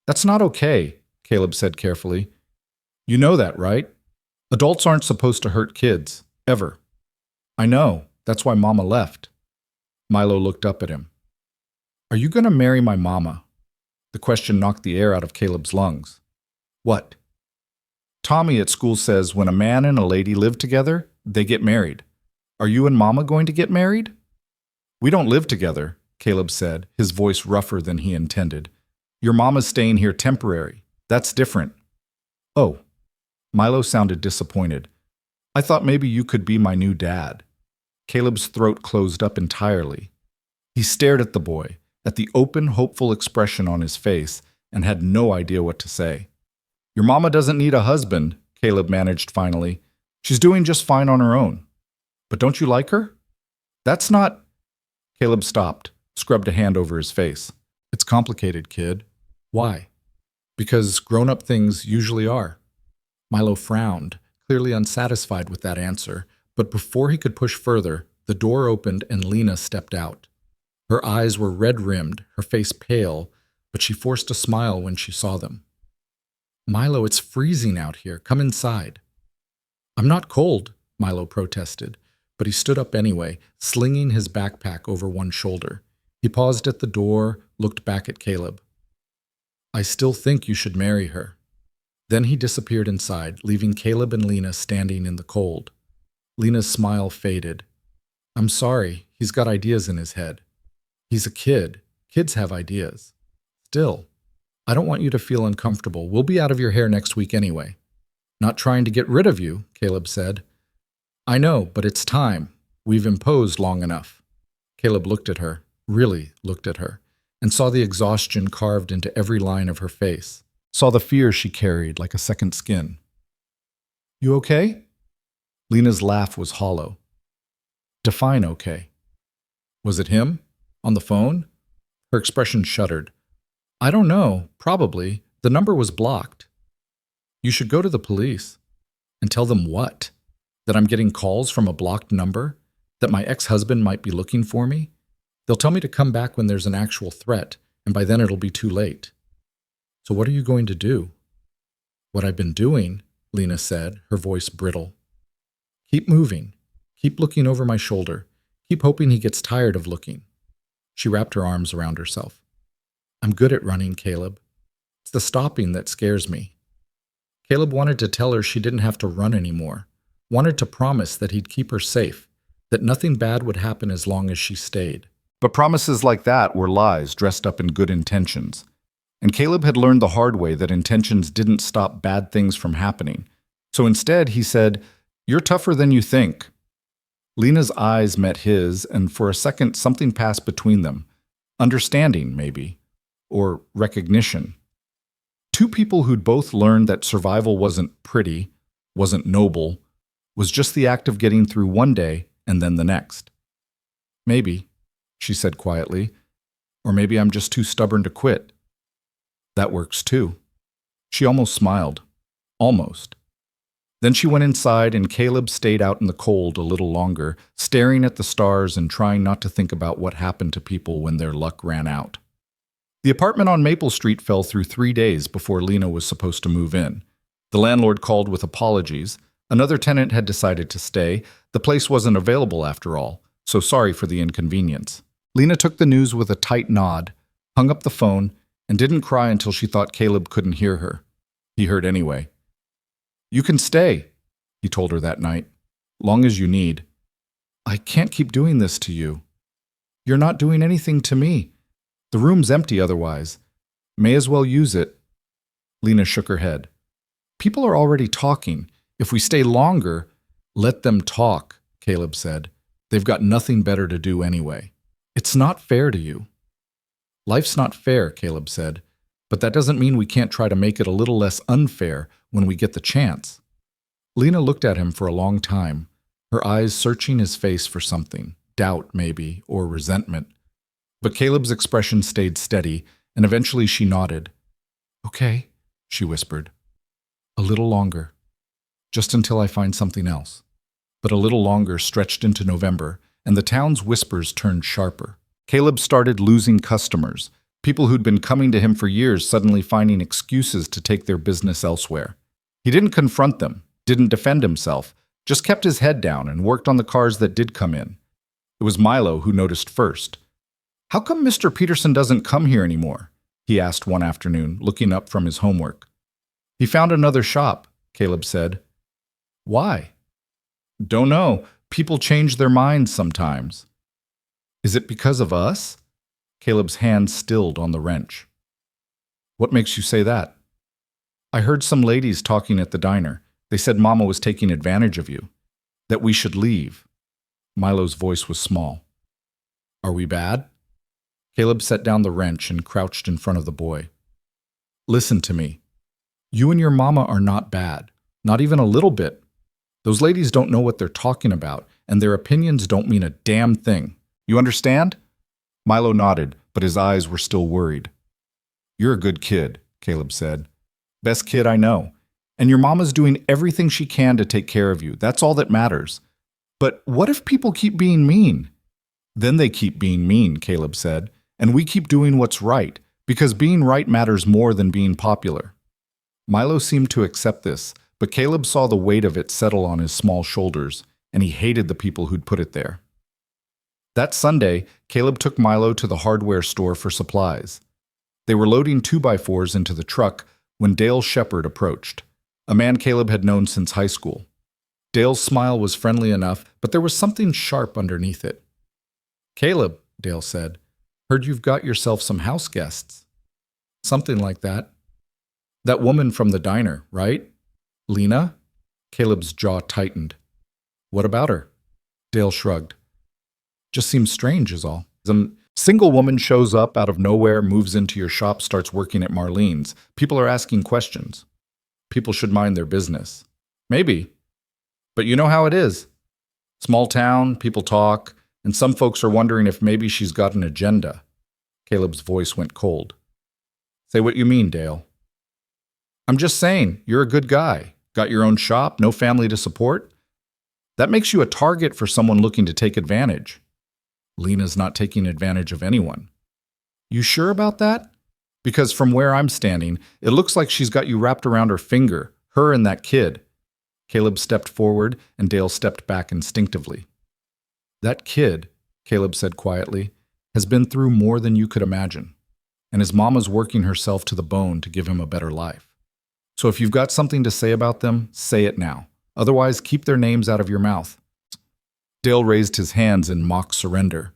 "That's not okay," Caleb said carefully. "You know that, right? Adults aren't supposed to hurt kids, ever." "I know. That's why Mama left." Milo looked up at him. Are you going to marry my mama? The question knocked the air out of Caleb's lungs. What? Tommy at school says when a man and a lady live together, they get married. Are you and Mama going to get married? We don't live together, Caleb said, his voice rougher than he intended. Your mama's staying here temporary. That's different. Oh. Milo sounded disappointed. I thought maybe you could be my new dad. Caleb's throat closed up entirely. He stared at the boy, at the open, hopeful expression on his face, and had no idea what to say. Your mama doesn't need a husband, Caleb managed finally. She's doing just fine on her own. But don't you like her? That's not... Caleb stopped, scrubbed a hand over his face. It's complicated, kid. Why? Because grown-up things usually are. Milo frowned, clearly unsatisfied with that answer, but before he could push further, the door opened and Lena stepped out. Her eyes were red-rimmed, her face pale, but she forced a smile when she saw them. Milo, it's freezing out here. Come inside. I'm not cold, Milo protested, but he stood up anyway, slinging his backpack over one shoulder. He paused at the door, looked back at Caleb. I still think you should marry her. Then he disappeared inside, leaving Caleb and Lena standing in the cold. Lena's smile faded. I'm sorry, he's got ideas in his head. He's a kid. Kids have ideas. Still, I don't want you to feel uncomfortable. We'll be out of your hair next week anyway. Not trying to get rid of you, Caleb said. I know, but it's time. We've imposed long enough. Caleb looked at her, really looked at her, and saw the exhaustion carved into every line of her face. Saw the fear she carried like a second skin. You okay? Lena's laugh was hollow. Define okay. Was it him? On the phone? Her expression shuddered. I don't know. Probably. The number was blocked. You should go to the police. And tell them what? That I'm getting calls from a blocked number? That my ex-husband might be looking for me? They'll tell me to come back when there's an actual threat, and by then it'll be too late. So what are you going to do? What I've been doing, Lena said, her voice brittle. Keep moving. Keep looking over my shoulder. Keep hoping he gets tired of looking. She wrapped her arms around herself. I'm good at running, Caleb. It's the stopping that scares me. Caleb wanted to tell her she didn't have to run anymore, wanted to promise that he'd keep her safe, that nothing bad would happen as long as she stayed. But promises like that were lies dressed up in good intentions. And Caleb had learned the hard way that intentions didn't stop bad things from happening. So instead, he said, You're tougher than you think. Lena's eyes met his, and for a second something passed between them. Understanding, maybe. Or recognition. Two people who'd both learned that survival wasn't pretty, wasn't noble, was just the act of getting through one day and then the next. Maybe, she said quietly, or maybe I'm just too stubborn to quit. That works too. She almost smiled. Almost. Then she went inside and Caleb stayed out in the cold a little longer, staring at the stars and trying not to think about what happened to people when their luck ran out. The apartment on Maple Street fell through 3 days before Lena was supposed to move in. The landlord called with apologies. Another tenant had decided to stay. The place wasn't available after all, so sorry for the inconvenience. Lena took the news with a tight nod, hung up the phone, and didn't cry until she thought Caleb couldn't hear her. He heard anyway. You can stay, he told her that night, long as you need. I can't keep doing this to you. You're not doing anything to me. The room's empty otherwise. May as well use it. Lena shook her head. People are already talking. If we stay longer, let them talk, Caleb said. They've got nothing better to do anyway. It's not fair to you. Life's not fair, Caleb said, but that doesn't mean we can't try to make it a little less unfair when we get the chance. Lena looked at him for a long time, her eyes searching his face for something, doubt maybe, or resentment. But Caleb's expression stayed steady, and eventually she nodded. Okay, she whispered. A little longer. Just until I find something else. But a little longer stretched into November, and the town's whispers turned sharper. Caleb started losing customers, people who'd been coming to him for years suddenly finding excuses to take their business elsewhere. He didn't confront them, didn't defend himself, just kept his head down and worked on the cars that did come in. It was Milo who noticed first. "How come Mr. Peterson doesn't come here anymore?" he asked one afternoon, looking up from his homework. "He found another shop," Caleb said. "Why?" "Don't know. People change their minds sometimes." "Is it because of us?" Caleb's hand stilled on the wrench. "What makes you say that?" "I heard some ladies talking at the diner. They said Mama was taking advantage of you. That we should leave." Milo's voice was small. "Are we bad?" Caleb set down the wrench and crouched in front of the boy. "Listen to me. You and your mama are not bad. Not even a little bit. Those ladies don't know what they're talking about, and their opinions don't mean a damn thing. You understand?" Milo nodded, but his eyes were still worried. "You're a good kid," Caleb said. "Best kid I know. And your mama's doing everything she can to take care of you. That's all that matters. But what if people keep being mean?" "Then they keep being mean," Caleb said, "and we keep doing what's right, because being right matters more than being popular." Milo seemed to accept this, but Caleb saw the weight of it settle on his small shoulders, and he hated the people who'd put it there. That Sunday, Caleb took Milo to the hardware store for supplies. They were loading 2x4s into the truck when Dale Shepard approached, a man Caleb had known since high school. Dale's smile was friendly enough, but there was something sharp underneath it. "Caleb," Dale said, "heard you've got yourself some house guests." "Something like that." "That woman from the diner, right? Lena?" Caleb's jaw tightened. "What about her?" Dale shrugged. "Just seems strange is all. Some single woman shows up out of nowhere, moves into your shop, starts working at Marlene's. People are asking questions. People should mind their business." "Maybe. But you know how it is. Small town, people talk, and some folks are wondering if maybe she's got an agenda." Caleb's voice went cold. "Say what you mean, Dale." "I'm just saying, you're a good guy. Got your own shop, no family to support. That makes you a target for someone looking to take advantage." "Lena's not taking advantage of anyone." "You sure about that? Because from where I'm standing, it looks like she's got you wrapped around her finger, her and that kid." Caleb stepped forward, and Dale stepped back instinctively. "That kid," Caleb said quietly, "has been through more than you could imagine, and his mama's working herself to the bone to give him a better life. So if you've got something to say about them, say it now. Otherwise, keep their names out of your mouth." Dale raised his hands in mock surrender.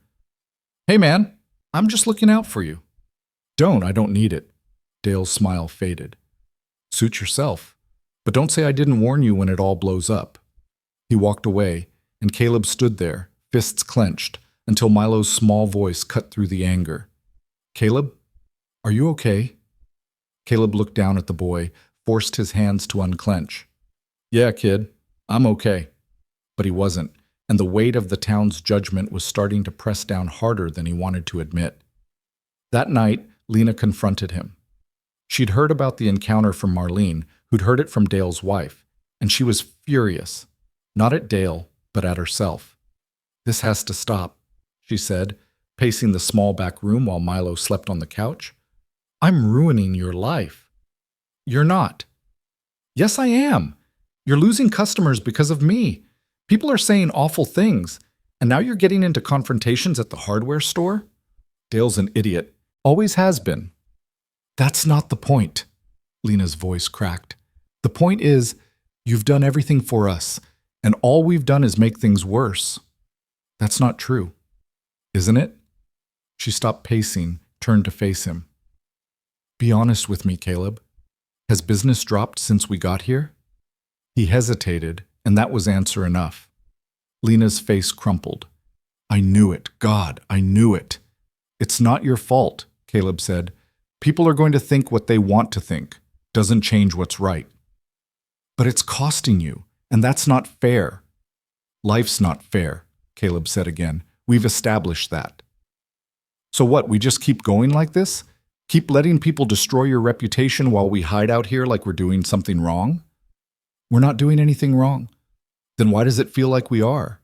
"Hey man, I'm just looking out for you." I don't need it." Dale's smile faded. "Suit yourself. But don't say I didn't warn you when it all blows up." He walked away, and Caleb stood there, fists clenched, until Milo's small voice cut through the anger. "Caleb, are you okay?" Caleb looked down at the boy, forced his hands to unclench. "Yeah, kid, I'm okay." But he wasn't, and the weight of the town's judgment was starting to press down harder than he wanted to admit. That night, Lena confronted him. She'd heard about the encounter from Marlene, who'd heard it from Dale's wife, and she was furious, not at Dale, but at herself. "This has to stop," she said, pacing the small back room while Milo slept on the couch. "I'm ruining your life." "You're not." "Yes, I am. You're losing customers because of me. People are saying awful things, and now you're getting into confrontations at the hardware store?" "Dale's an idiot. Always has been." "That's not the point." Lena's voice cracked. "The point is, you've done everything for us, and all we've done is make things worse." "That's not true." "Isn't it?" She stopped pacing, turned to face him. "Be honest with me, Caleb. Has business dropped since we got here?" He hesitated, and that was answer enough. Lena's face crumpled. "I knew it. God, I knew it." "It's not your fault," Caleb said. "People are going to think what they want to think. Doesn't change what's right." "But it's costing you, and that's not fair." "Life's not fair," Caleb said again. "We've established that." "So what, we just keep going like this? Keep letting people destroy your reputation while we hide out here like we're doing something wrong?" "We're not doing anything wrong." "Then why does it feel like we are?"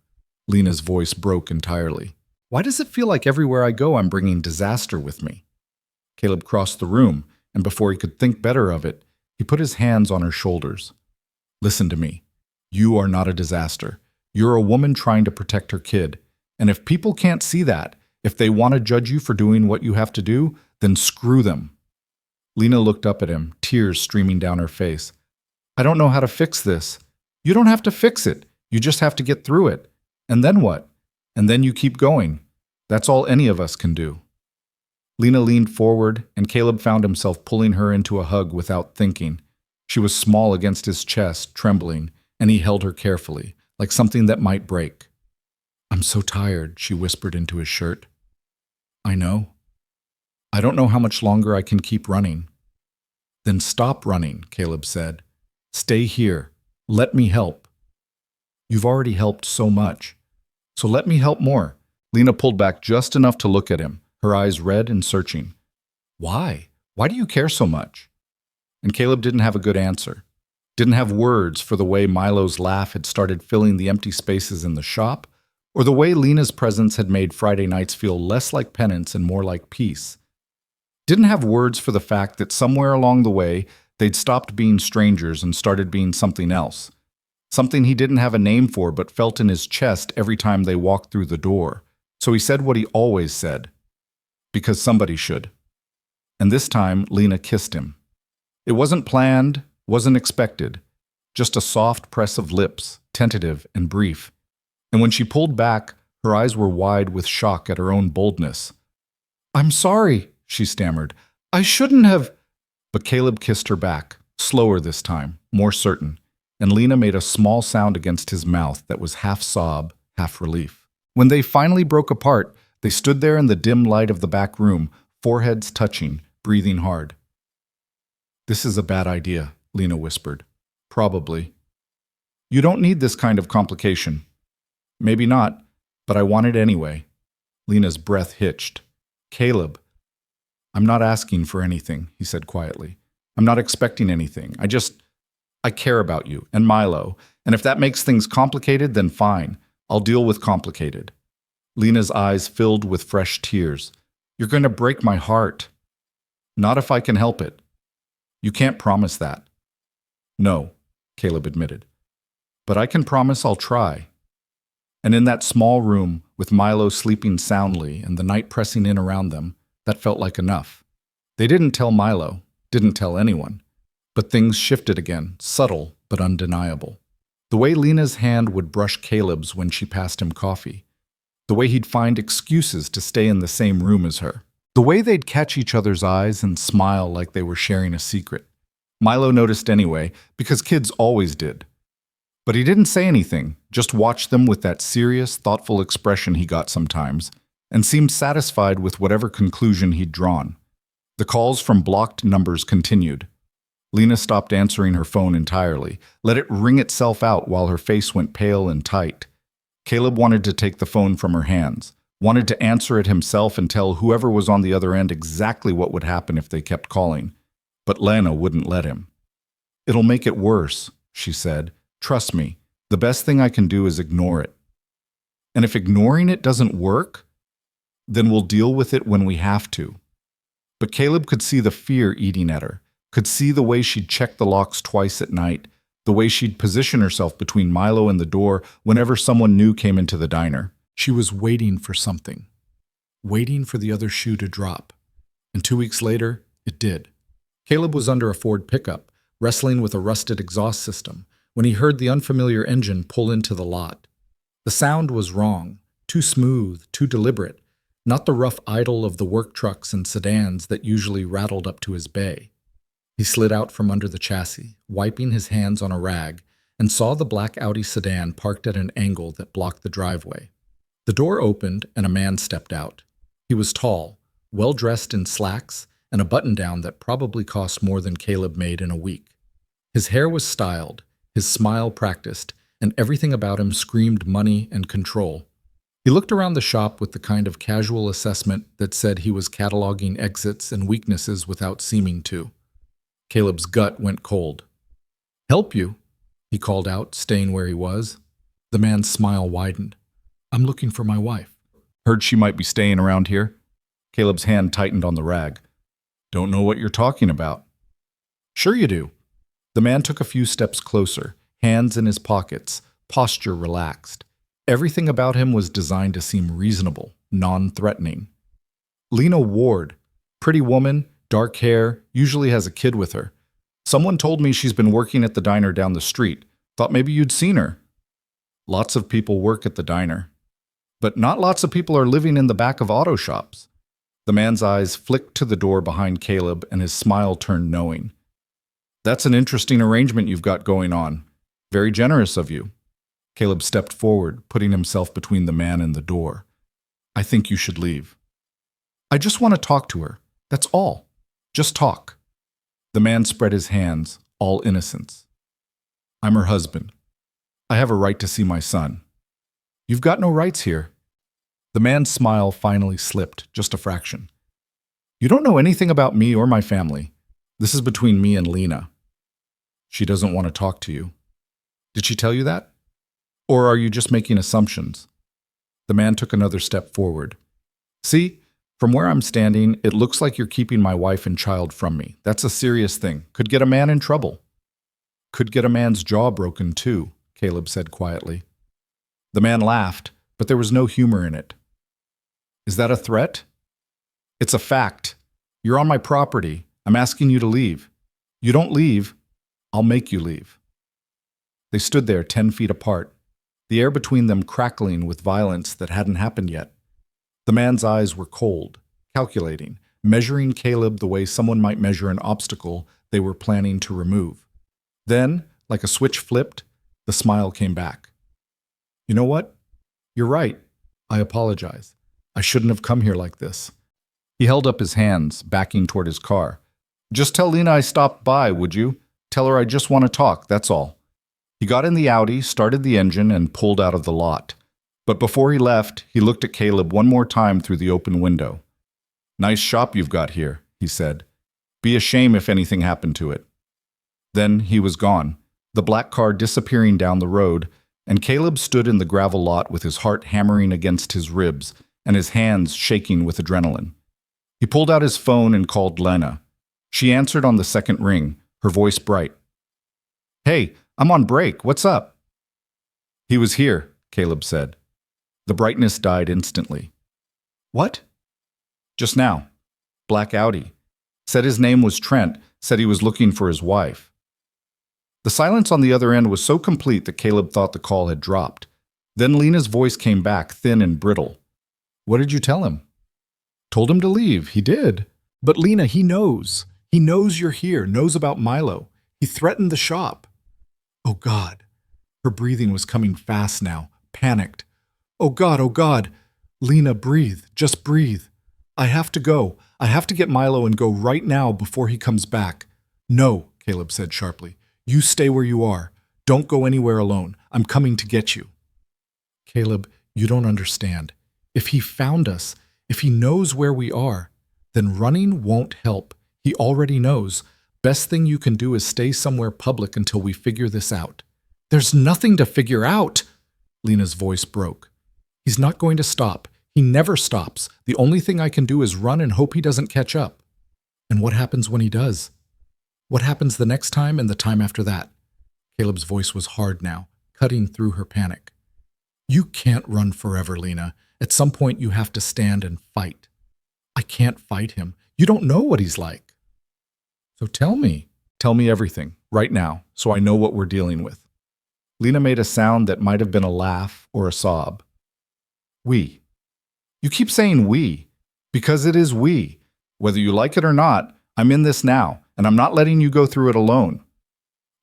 Lena's voice broke entirely. "Why does it feel like everywhere I go I'm bringing disaster with me?" Caleb crossed the room, and before he could think better of it, he put his hands on her shoulders. "Listen to me. You are not a disaster. You're a woman trying to protect her kid, And if people can't see that, if they want to judge you for doing what you have to do, then screw them. Lena looked up at him, tears streaming down her face. I don't know how to fix this. You don't have to fix it. You just have to get through it. And then what? And then you keep going. That's all any of us can do. Lena leaned forward, and Caleb found himself pulling her into a hug without thinking. She was small against his chest, trembling, and he held her carefully, like something that might break. I'm so tired, she whispered into his shirt. I know. I don't know how much longer I can keep running. Then stop running, Caleb said. Stay here. Let me help. You've already helped so much. So let me help more. Lena pulled back just enough to look at him, her eyes red and searching. Why? Why do you care so much? And Caleb didn't have a good answer. Didn't have words for the way Milo's laugh had started filling the empty spaces in the shop, or the way Lena's presence had made Friday nights feel less like penance and more like peace. Didn't have words for the fact that somewhere along the way, they'd stopped being strangers and started being something else. Something he didn't have a name for but felt in his chest every time they walked through the door. So he said what he always said. Because somebody should. And this time, Lena kissed him. It wasn't planned, wasn't expected. Just a soft press of lips, tentative and brief. And when she pulled back, her eyes were wide with shock at her own boldness. I'm sorry, she stammered. I shouldn't have. But Caleb kissed her back, slower this time, more certain, and Lena made a small sound against his mouth that was half sob, half relief. When they finally broke apart, they stood there in the dim light of the back room, foreheads touching, breathing hard. This is a bad idea, Lena whispered. Probably. You don't need this kind of complication. Maybe not, but I want it anyway. Lena's breath hitched. Caleb. I'm not asking for anything, he said quietly. I'm not expecting anything. I care about you and Milo, and if that makes things complicated, then fine. I'll deal with complicated. Lena's eyes filled with fresh tears. You're going to break my heart. Not if I can help it. You can't promise that. No, Caleb admitted. But I can promise I'll try. And in that small room, with Milo sleeping soundly and the night pressing in around them, that felt like enough. They didn't tell Milo, didn't tell anyone. But things shifted again, subtle but undeniable. The way Lena's hand would brush Caleb's when she passed him coffee. The way he'd find excuses to stay in the same room as her. The way they'd catch each other's eyes and smile like they were sharing a secret. Milo noticed anyway, because kids always did. But he didn't say anything, just watched them with that serious, thoughtful expression he got sometimes, and seemed satisfied with whatever conclusion he'd drawn. The calls from blocked numbers continued. Lena stopped answering her phone entirely, let it ring itself out while her face went pale and tight. Caleb wanted to take the phone from her hands, wanted to answer it himself and tell whoever was on the other end exactly what would happen if they kept calling. But Lena wouldn't let him. It'll make it worse, she said. Trust me, the best thing I can do is ignore it. And if ignoring it doesn't work, then we'll deal with it when we have to. But Caleb could see the fear eating at her, could see the way she'd check the locks twice at night, the way she'd position herself between Milo and the door whenever someone new came into the diner. She was waiting for something, waiting for the other shoe to drop. And 2 weeks later, it did. Caleb was under a Ford pickup, wrestling with a rusted exhaust system, when he heard the unfamiliar engine pull into the lot. The sound was wrong, too smooth, too deliberate, not the rough idle of the work trucks and sedans that usually rattled up to his bay. He slid out from under the chassis, wiping his hands on a rag, and saw the black Audi sedan parked at an angle that blocked the driveway. The door opened and a man stepped out. He was tall, well-dressed in slacks and a button-down that probably cost more than Caleb made in a week. His hair was styled, his smile practiced, and everything about him screamed money and control. He looked around the shop with the kind of casual assessment that said he was cataloging exits and weaknesses without seeming to. Caleb's gut went cold. "Help you?" he called out, staying where he was. The man's smile widened. "I'm looking for my wife." "Heard she might be staying around here?" Caleb's hand tightened on the rag. "Don't know what you're talking about." "Sure you do." The man took a few steps closer, hands in his pockets, posture relaxed. Everything about him was designed to seem reasonable, non-threatening. Lena Ward, pretty woman, dark hair, usually has a kid with her. Someone told me she's been working at the diner down the street. Thought maybe you'd seen her. Lots of people work at the diner. But not lots of people are living in the back of auto shops. The man's eyes flicked to the door behind Caleb and his smile turned knowing. That's an interesting arrangement you've got going on. Very generous of you. Caleb stepped forward, putting himself between the man and the door. I think you should leave. I just want to talk to her. That's all. Just talk. The man spread his hands, all innocence. I'm her husband. I have a right to see my son. You've got no rights here. The man's smile finally slipped, just a fraction. You don't know anything about me or my family. This is between me and Lena. She doesn't want to talk to you. Did she tell you that? Or are you just making assumptions? The man took another step forward. See, from where I'm standing, it looks like you're keeping my wife and child from me. That's a serious thing. Could get a man in trouble. Could get a man's jaw broken too, Caleb said quietly. The man laughed, but there was no humor in it. Is that a threat? It's a fact. You're on my property. I'm asking you to leave. You don't leave, I'll make you leave. They stood there 10 feet apart, the air between them crackling with violence that hadn't happened yet. The man's eyes were cold, calculating, measuring Caleb the way someone might measure an obstacle they were planning to remove. Then, like a switch flipped, the smile came back. You know what? You're right. I apologize. I shouldn't have come here like this. He held up his hands, backing toward his car. Just tell Lena I stopped by, would you? Tell her I just want to talk, that's all. He got in the Audi, started the engine, and pulled out of the lot. But before he left, he looked at Caleb one more time through the open window. Nice shop you've got here, he said. Be a shame if anything happened to it. Then he was gone, the black car disappearing down the road, and Caleb stood in the gravel lot with his heart hammering against his ribs and his hands shaking with adrenaline. He pulled out his phone and called Lena. She answered on the second ring, her voice bright. Hey, I'm on break. What's up? He was here, Caleb said. The brightness died instantly. What? Just now. Black Audi. Said his name was Trent, said he was looking for his wife. The silence on the other end was so complete that Caleb thought the call had dropped. Then Lena's voice came back, thin and brittle. What did you tell him? Told him to leave. He did. But Lena, he knows. He knows you're here, knows about Milo. He threatened the shop. Oh, God. Her breathing was coming fast now, panicked. Oh, God, oh, God. Lena, breathe. Just breathe. I have to go. I have to get Milo and go right now before he comes back. No, Caleb said sharply. You stay where you are. Don't go anywhere alone. I'm coming to get you. Caleb, you don't understand. If he found us, if he knows where we are, then running won't help. He already knows. Best thing you can do is stay somewhere public until we figure this out. There's nothing to figure out. Lena's voice broke. He's not going to stop. He never stops. The only thing I can do is run and hope he doesn't catch up. And what happens when he does? What happens the next time and the time after that? Caleb's voice was hard now, cutting through her panic. You can't run forever, Lena. At some point you have to stand and fight. I can't fight him. You don't know what he's like. So tell me. Tell me everything, right now, so I know what we're dealing with. Lena made a sound that might have been a laugh or a sob. We. You keep saying we, because it is we. Whether you like it or not, I'm in this now, and I'm not letting you go through it alone.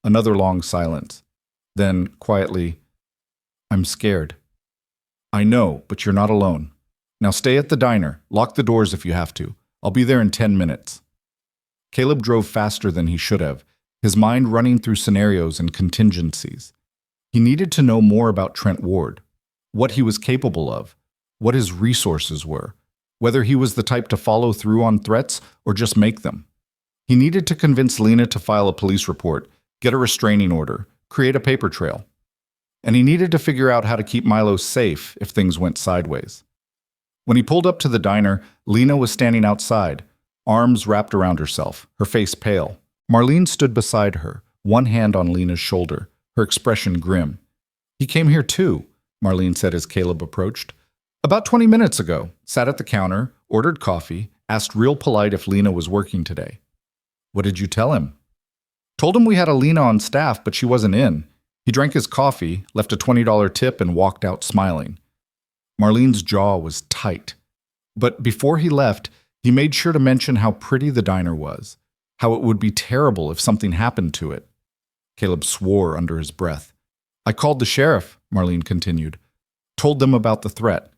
Another long silence. Then, quietly, I'm scared. I know, but you're not alone. Now stay at the diner. Lock the doors if you have to. I'll be there in 10 minutes. Caleb drove faster than he should have, his mind running through scenarios and contingencies. He needed to know more about Trent Ward, what he was capable of, what his resources were, whether he was the type to follow through on threats or just make them. He needed to convince Lena to file a police report, get a restraining order, create a paper trail. And he needed to figure out how to keep Milo safe if things went sideways. When he pulled up to the diner, Lena was standing outside, arms wrapped around herself, her face pale. Marlene stood beside her, one hand on Lena's shoulder, her expression grim. He came here too, Marlene said as Caleb approached. About 20 minutes ago. Sat at the counter, ordered coffee, asked real polite if Lena was working today. What did you tell him? Told him we had a Lena on staff, but she wasn't in. He drank his coffee, left a $20 tip, and walked out smiling. Marlene's jaw was tight. But before he left, he made sure to mention how pretty the diner was, how it would be terrible if something happened to it. Caleb swore under his breath. I called the sheriff, Marlene continued. Told them about the threat.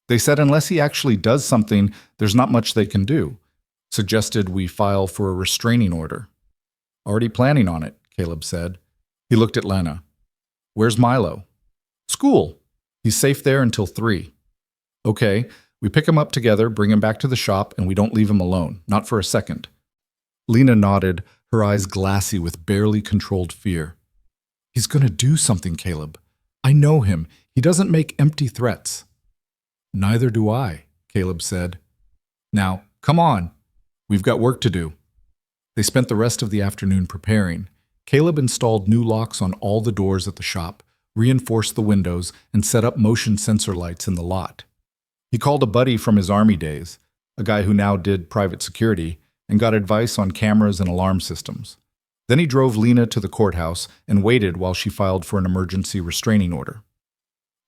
They said unless he actually does something, there's not much they can do. Suggested we file for a restraining order. Already planning on it, Caleb said. He looked at Lena. Where's Milo? School. He's safe there until 3. Okay, we pick him up together, bring him back to the shop, and we don't leave him alone, not for a second. Lena nodded, her eyes glassy with barely controlled fear. He's going to do something, Caleb. I know him. He doesn't make empty threats. Neither do I, Caleb said. Now, come on. We've got work to do. They spent the rest of the afternoon preparing. Caleb installed new locks on all the doors at the shop, reinforced the windows, and set up motion sensor lights in the lot. He called a buddy from his Army days, a guy who now did private security, and got advice on cameras and alarm systems. Then he drove Lena to the courthouse and waited while she filed for an emergency restraining order.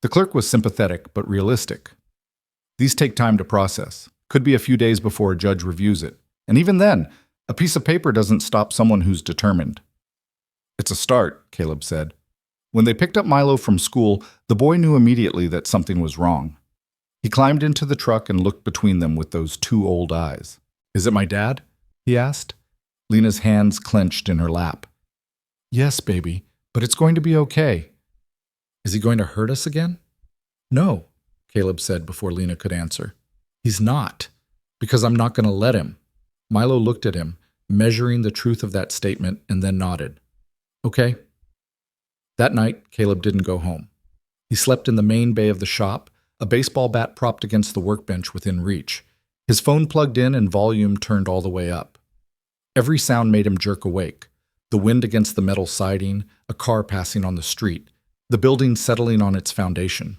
The clerk was sympathetic but realistic. These take time to process. Could be a few days before a judge reviews it. And even then, a piece of paper doesn't stop someone who's determined. It's a start, Caleb said. When they picked up Milo from school, the boy knew immediately that something was wrong. He climbed into the truck and looked between them with those 2 old eyes. Is it my dad? He asked. Lena's hands clenched in her lap. Yes, baby, but it's going to be okay. Is he going to hurt us again? No, Caleb said before Lena could answer. He's not, because I'm not going to let him. Milo looked at him, measuring the truth of that statement, and then nodded. Okay. That night, Caleb didn't go home. He slept in the main bay of the shop, a baseball bat propped against the workbench within reach, his phone plugged in and volume turned all the way up. Every sound made him jerk awake. The wind against the metal siding, a car passing on the street, the building settling on its foundation.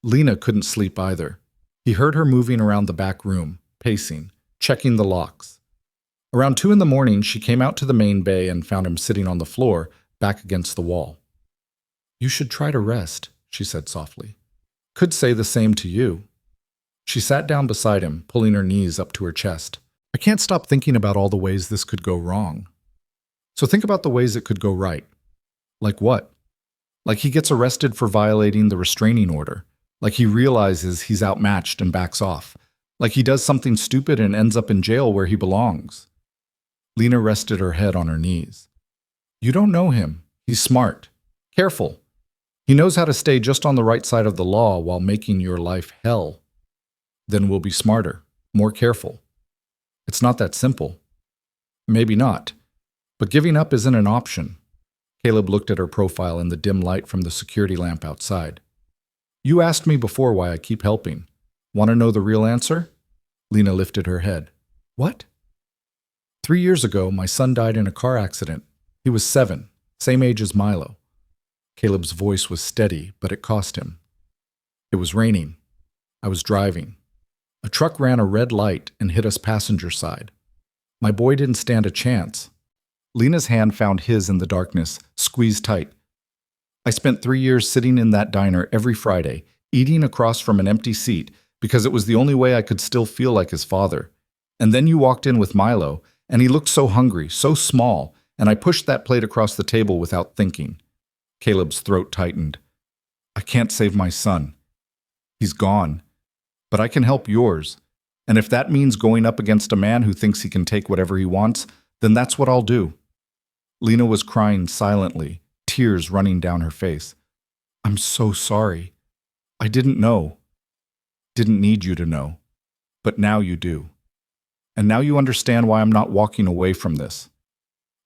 Lena couldn't sleep either. He heard her moving around the back room, pacing, checking the locks. Around 2 a.m, she came out to the main bay and found him sitting on the floor, back against the wall. You should try to rest, she said softly. Could say the same to you. She sat down beside him, pulling her knees up to her chest. I can't stop thinking about all the ways this could go wrong. So think about the ways it could go right. Like what? Like he gets arrested for violating the restraining order. Like he realizes he's outmatched and backs off. Like he does something stupid and ends up in jail where he belongs. Lena rested her head on her knees. You don't know him. He's smart. Careful. He knows how to stay just on the right side of the law while making your life hell. Then we'll be smarter, more careful. It's not that simple. Maybe not. But giving up isn't an option. Caleb looked at her profile in the dim light from the security lamp outside. You asked me before why I keep helping. Want to know the real answer? Lena lifted her head. What? 3 years ago, my son died in a car accident. He was 7, same age as Milo. Caleb's voice was steady, but it cost him. It was raining. I was driving. A truck ran a red light and hit us passenger side. My boy didn't stand a chance. Lena's hand found his in the darkness, squeezed tight. I spent 3 years sitting in that diner every Friday, eating across from an empty seat because it was the only way I could still feel like his father. And then you walked in with Milo, and he looked so hungry, so small, and I pushed that plate across the table without thinking. Caleb's throat tightened. I can't save my son. He's gone. But I can help yours. And if that means going up against a man who thinks he can take whatever he wants, then that's what I'll do. Lena was crying silently, tears running down her face. I'm so sorry. I didn't know. Didn't need you to know. But now you do. And now you understand why I'm not walking away from this.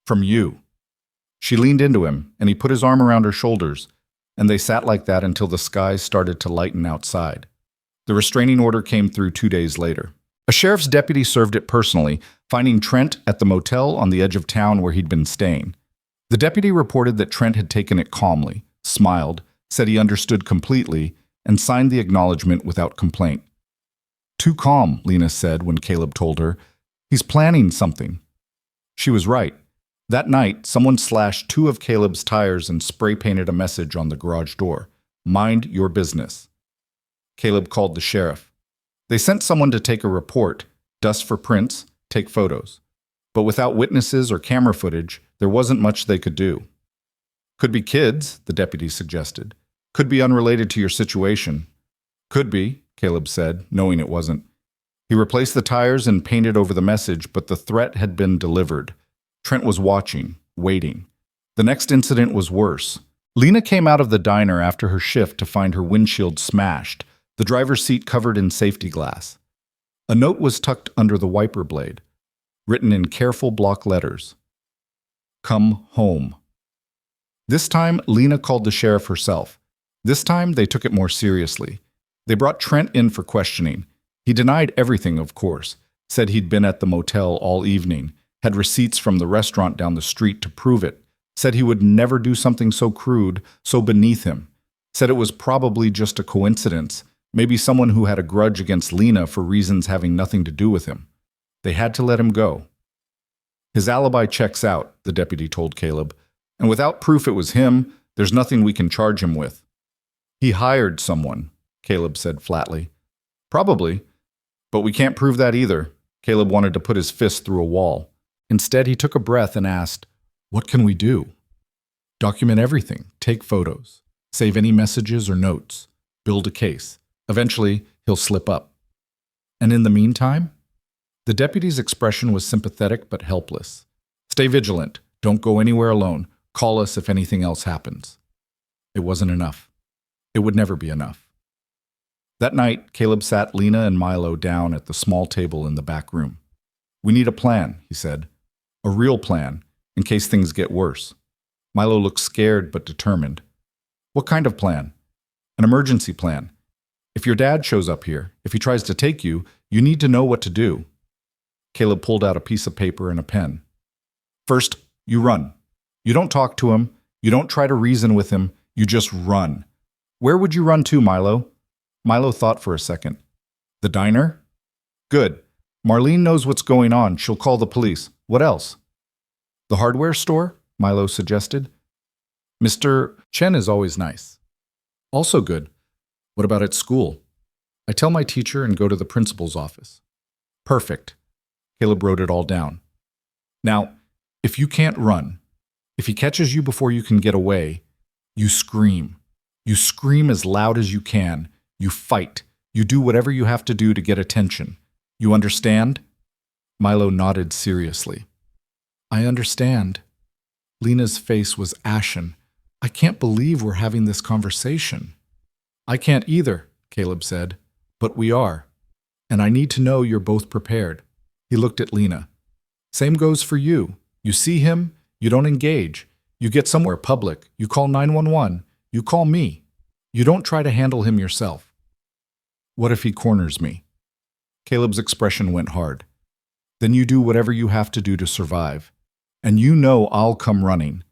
From you. She leaned into him, and he put his arm around her shoulders, and they sat like that until the skies started to lighten outside. The restraining order came through 2 days later. A sheriff's deputy served it personally, finding Trent at the motel on the edge of town where he'd been staying. The deputy reported that Trent had taken it calmly, smiled, said he understood completely, and signed the acknowledgement without complaint. Too calm, Lena said when Caleb told her. He's planning something. She was right. That night, someone slashed 2 of Caleb's tires and spray-painted a message on the garage door. Mind your business. Caleb called the sheriff. They sent someone to take a report, dust for prints, take photos. But without witnesses or camera footage, there wasn't much they could do. Could be kids, the deputy suggested. Could be unrelated to your situation. Could be, Caleb said, knowing it wasn't. He replaced the tires and painted over the message, but the threat had been delivered. Trent was watching, waiting. The next incident was worse. Lena came out of the diner after her shift to find her windshield smashed, the driver's seat covered in safety glass. A note was tucked under the wiper blade, written in careful block letters. Come home. This time, Lena called the sheriff herself. This time, they took it more seriously. They brought Trent in for questioning. He denied everything, of course, said he'd been at the motel all evening, had receipts from the restaurant down the street to prove it, said he would never do something so crude, so beneath him, said it was probably just a coincidence, maybe someone who had a grudge against Lena for reasons having nothing to do with him. They had to let him go. His alibi checks out, the deputy told Caleb, and without proof it was him, there's nothing we can charge him with. He hired someone, Caleb said flatly. Probably, but we can't prove that either. Caleb wanted to put his fist through a wall. Instead, he took a breath and asked, what can we do? Document everything, take photos, save any messages or notes, build a case. Eventually, he'll slip up. And in the meantime? The deputy's expression was sympathetic but helpless. Stay vigilant. Don't go anywhere alone. Call us if anything else happens. It wasn't enough. It would never be enough. That night, Caleb sat Lena and Milo down at the small table in the back room. We need a plan, he said. A real plan, in case things get worse. Milo looked scared but determined. What kind of plan? An emergency plan. If your dad shows up here, if he tries to take you, you need to know what to do. Caleb pulled out a piece of paper and a pen. First, you run. You don't talk to him. You don't try to reason with him. You just run. Where would you run to, Milo? Milo thought for a second. The diner? Good. Marlene knows what's going on. She'll call the police. What else? The hardware store? Milo suggested. Mr. Chen is always nice. Also good. What about at school? I tell my teacher and go to the principal's office. Perfect. Caleb wrote it all down. Now, if you can't run, if he catches you before you can get away, you scream. You scream as loud as you can. You fight. You do whatever you have to do to get attention. You understand? Milo nodded seriously. I understand. Lena's face was ashen. I can't believe we're having this conversation. I can't either, Caleb said, but we are. And I need to know you're both prepared. He looked at Lena. Same goes for you. You see him, you don't engage. You get somewhere public, you call 911, you call me. You don't try to handle him yourself. What if he corners me? Caleb's expression went hard. Then you do whatever you have to do to survive. And you know I'll come running.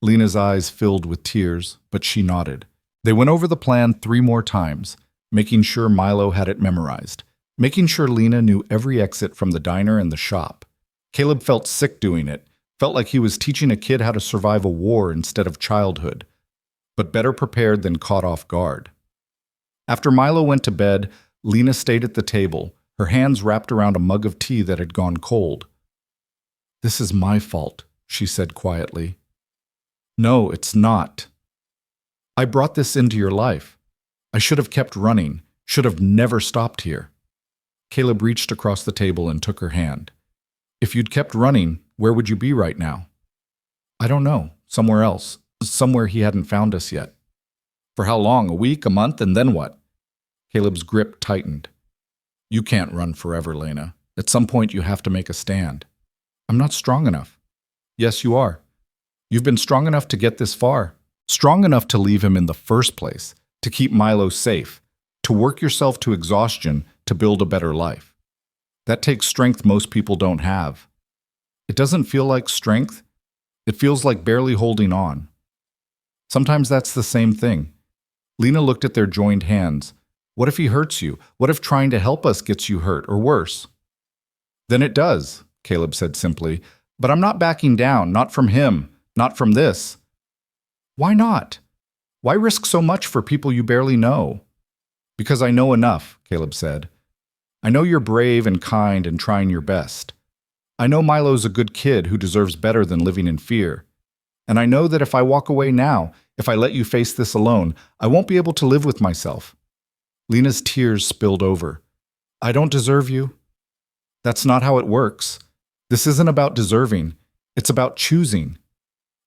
Lena's eyes filled with tears, but she nodded. They went over the plan 3 more times, making sure Milo had it memorized, making sure Lena knew every exit from the diner and the shop. Caleb felt sick doing it, felt like he was teaching a kid how to survive a war instead of childhood, but better prepared than caught off guard. After Milo went to bed, Lena stayed at the table, her hands wrapped around a mug of tea that had gone cold. This is my fault, she said quietly. No, it's not. I brought this into your life. I should have kept running, should have never stopped here. Caleb reached across the table and took her hand. If you'd kept running, where would you be right now? I don't know, somewhere else, somewhere he hadn't found us yet. For how long? A week, a month, and then what? Caleb's grip tightened. You can't run forever, Lena. At some point you have to make a stand. I'm not strong enough. Yes, you are. You've been strong enough to get this far. Strong enough to leave him in the first place, to keep Milo safe, to work yourself to exhaustion to build a better life. That takes strength most people don't have. It doesn't feel like strength. It feels like barely holding on. Sometimes that's the same thing. Lena looked at their joined hands. What if he hurts you? What if trying to help us gets you hurt, or worse? Then it does, Caleb said simply. But I'm not backing down, not from him, not from this. Why not? Why risk so much for people you barely know? Because I know enough, Caleb said. I know you're brave and kind and trying your best. I know Milo's a good kid who deserves better than living in fear. And I know that if I walk away now, if I let you face this alone, I won't be able to live with myself. Lena's tears spilled over. I don't deserve you. That's not how it works. This isn't about deserving. It's about choosing.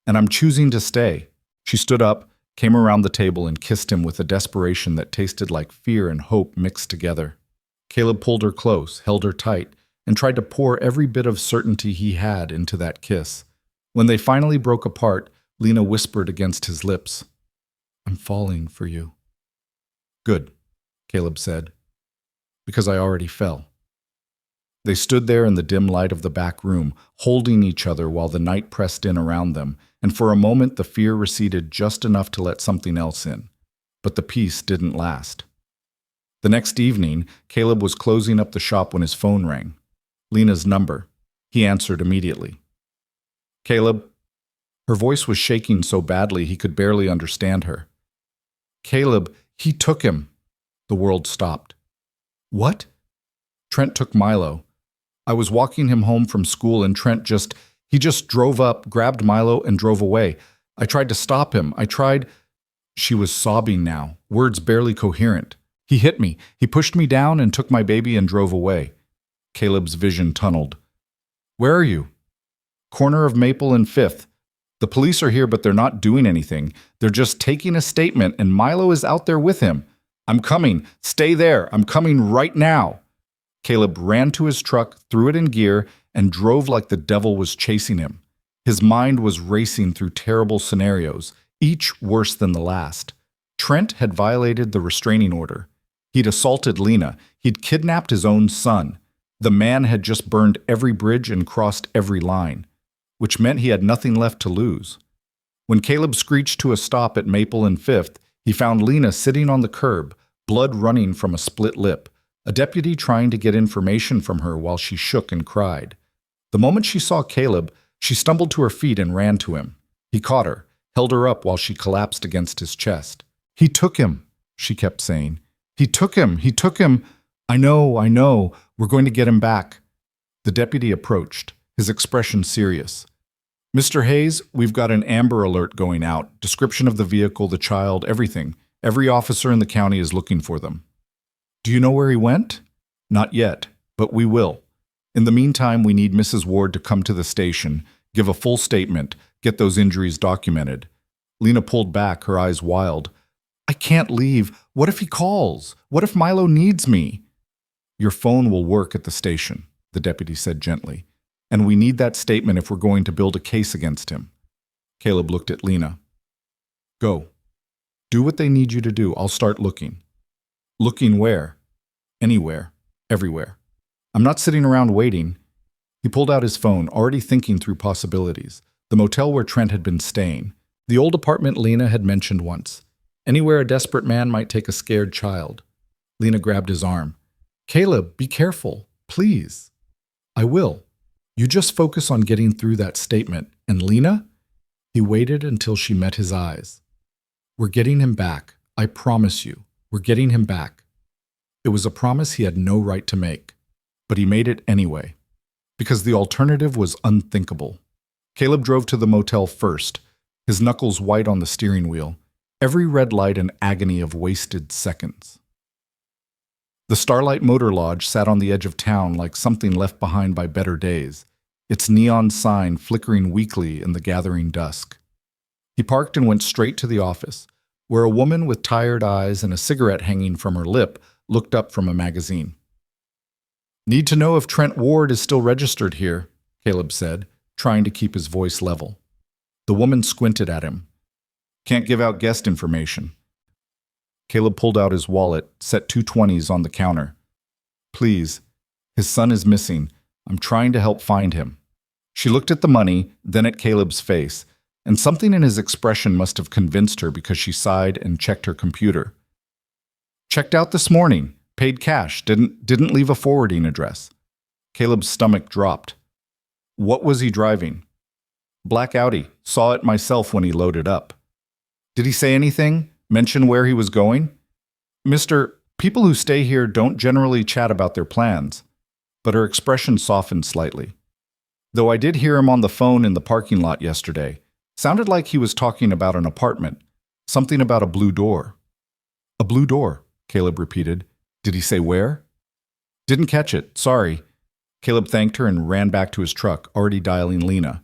And I'm choosing to stay. She stood up, came around the table, and kissed him with a desperation that tasted like fear and hope mixed together. Caleb pulled her close, held her tight, and tried to pour every bit of certainty he had into that kiss. When they finally broke apart, Lena whispered against his lips, I'm falling for you. Good, Caleb said, because I already fell. They stood there in the dim light of the back room, holding each other while the night pressed in around them, and for a moment the fear receded just enough to let something else in. But the peace didn't last. The next evening, Caleb was closing up the shop when his phone rang. Lena's number. He answered immediately. Caleb. Her voice was shaking so badly he could barely understand her. Caleb, he took him. The world stopped. What? Trent took Milo. I was walking him home from school and Trent just drove up, grabbed Milo, and drove away. I tried to stop him. She was sobbing now, words barely coherent. He hit me. He pushed me down and took my baby and drove away. Caleb's vision tunneled. Where are you? Corner of Maple and 5th. The police are here, but they're not doing anything. They're just taking a statement, and Milo is out there with him. I'm coming. Stay there. I'm coming right now. Caleb ran to his truck, threw it in gear, and drove like the devil was chasing him. His mind was racing through terrible scenarios, each worse than the last. Trent had violated the restraining order. He'd assaulted Lena. He'd kidnapped his own son. The man had just burned every bridge and crossed every line, which meant he had nothing left to lose. When Caleb screeched to a stop at Maple and 5th, he found Lena sitting on the curb, blood running from a split lip, a deputy trying to get information from her while she shook and cried. The moment she saw Caleb, she stumbled to her feet and ran to him. He caught her, held her up while she collapsed against his chest. He took him, she kept saying. He took him. I know. We're going to get him back. The deputy approached, his expression serious. Mr. Hayes, we've got an Amber Alert going out. Description of the vehicle, the child, everything. Every officer in the county is looking for them. Do you know where he went? Not yet, but we will. In the meantime, we need Mrs. Ward to come to the station, give a full statement, get those injuries documented. Lena pulled back, her eyes wild. I can't leave. What if he calls? What if Milo needs me? Your phone will work at the station, the deputy said gently. And we need that statement if we're going to build a case against him. Caleb looked at Lena. Go. Do what they need you to do. I'll start looking. Looking where? Anywhere. Everywhere. I'm not sitting around waiting. He pulled out his phone, already thinking through possibilities. The motel where Trent had been staying. The old apartment Lena had mentioned once. Anywhere a desperate man might take a scared child. Lena grabbed his arm. Caleb, be careful. Please. I will. You just focus on getting through that statement. And Lena? He waited until she met his eyes. We're getting him back. I promise you. We're getting him back. It was a promise he had no right to make. But he made it anyway. Because the alternative was unthinkable. Caleb drove to the motel first, his knuckles white on the steering wheel. Every red light an agony of wasted seconds. The Starlight Motor Lodge sat on the edge of town like something left behind by better days, its neon sign flickering weakly in the gathering dusk. He parked and went straight to the office, where a woman with tired eyes and a cigarette hanging from her lip looked up from a magazine. Need to know if Trent Ward is still registered here, Caleb said, trying to keep his voice level. The woman squinted at him. Can't give out guest information. Caleb pulled out his wallet, set 2 20s on the counter. Please, his son is missing. I'm trying to help find him. She looked at the money, then at Caleb's face. and something in his expression must have convinced her because she sighed and checked her computer. Checked out this morning. Paid cash. Didn't leave a forwarding address. Caleb's stomach dropped. What was he driving? Black Audi. Saw it myself when he loaded up. Did he say anything? Mention where he was going? Mister, people who stay here don't generally chat about their plans. But her expression softened slightly. Though I did hear him on the phone in the parking lot yesterday. Sounded like he was talking about an apartment. Something about a blue door. A blue door, Caleb repeated. Did he say where? Didn't catch it, sorry. Caleb thanked her and ran back to his truck, already dialing Lena.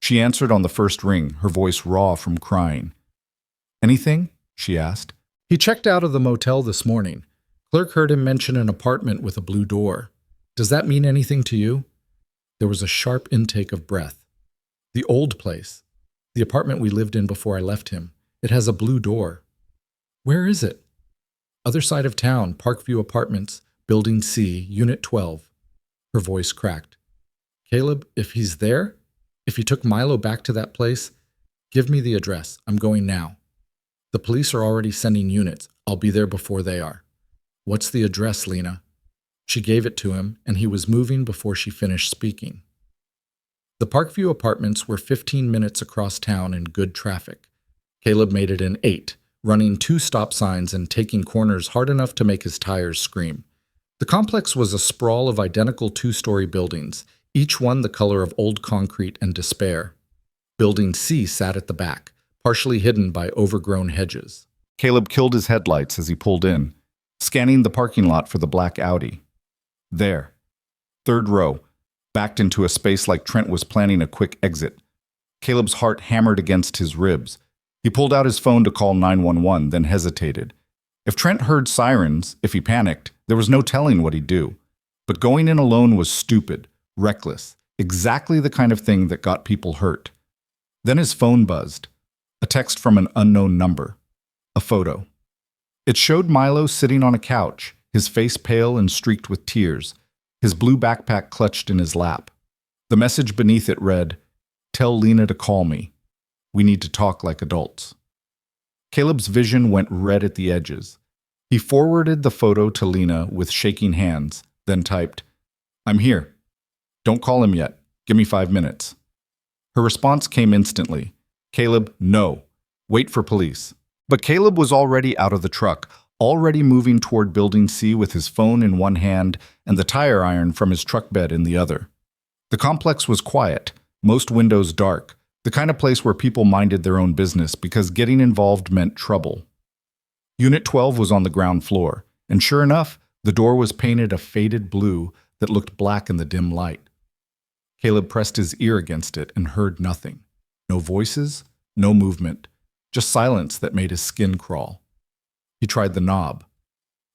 She answered on the first ring, her voice raw from crying. Anything? She asked. He checked out of the motel this morning. Clerk heard him mention an apartment with a blue door. Does that mean anything to you? There was a sharp intake of breath. The old place. The apartment we lived in before I left him. It has a blue door. Where is it? Other side of town, Parkview Apartments, Building C, Unit 12. Her voice cracked. Caleb, if he's there, if he took Milo back to that place, give me the address. I'm going now. The police are already sending units. I'll be there before they are. What's the address, Lena? She gave it to him, and he was moving before she finished speaking. The Parkview Apartments were 15 minutes across town in good traffic. Caleb made it in 8, running 2 stop signs and taking corners hard enough to make his tires scream. The complex was a sprawl of identical 2-story buildings, each one the color of old concrete and despair. Building C sat at the back, partially hidden by overgrown hedges. Caleb killed his headlights as he pulled in, scanning the parking lot for the black Audi. There. 3rd row, backed into a space like Trent was planning a quick exit. Caleb's heart hammered against his ribs. He pulled out his phone to call 911, then hesitated. If Trent heard sirens, if he panicked, there was no telling what he'd do. But going in alone was stupid, reckless, exactly the kind of thing that got people hurt. Then his phone buzzed. A text from an unknown number. A photo. It showed Milo sitting on a couch, his face pale and streaked with tears, his blue backpack clutched in his lap. The message beneath it read, "Tell Lena to call me. We need to talk like adults." Caleb's vision went red at the edges. He forwarded the photo to Lena with shaking hands, then typed, "I'm here. Don't call him yet. Give me 5 minutes." Her response came instantly. "Caleb, no. Wait for police." But Caleb was already out of the truck, already moving toward Building C with his phone in one hand and the tire iron from his truck bed in the other. The complex was quiet, most windows dark, the kind of place where people minded their own business because getting involved meant trouble. Unit 12 was on the ground floor, and sure enough, the door was painted a faded blue that looked black in the dim light. Caleb pressed his ear against it and heard nothing. No voices, no movement, just silence that made his skin crawl. He tried the knob.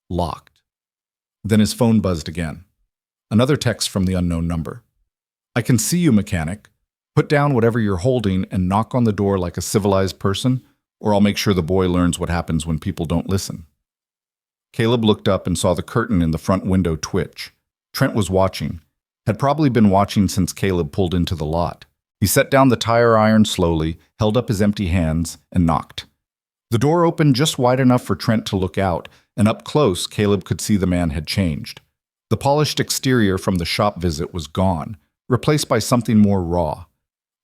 Locked. Then his phone buzzed again. Another text from the unknown number. "I can see you, mechanic. Put down whatever you're holding and knock on the door like a civilized person, or I'll make sure the boy learns what happens when people don't listen." Caleb looked up and saw the curtain in the front window twitch. Trent was watching. Had probably been watching since Caleb pulled into the lot. He set down the tire iron slowly, held up his empty hands, and knocked. The door opened just wide enough for Trent to look out, and up close, Caleb could see the man had changed. The polished exterior from the shop visit was gone, replaced by something more raw.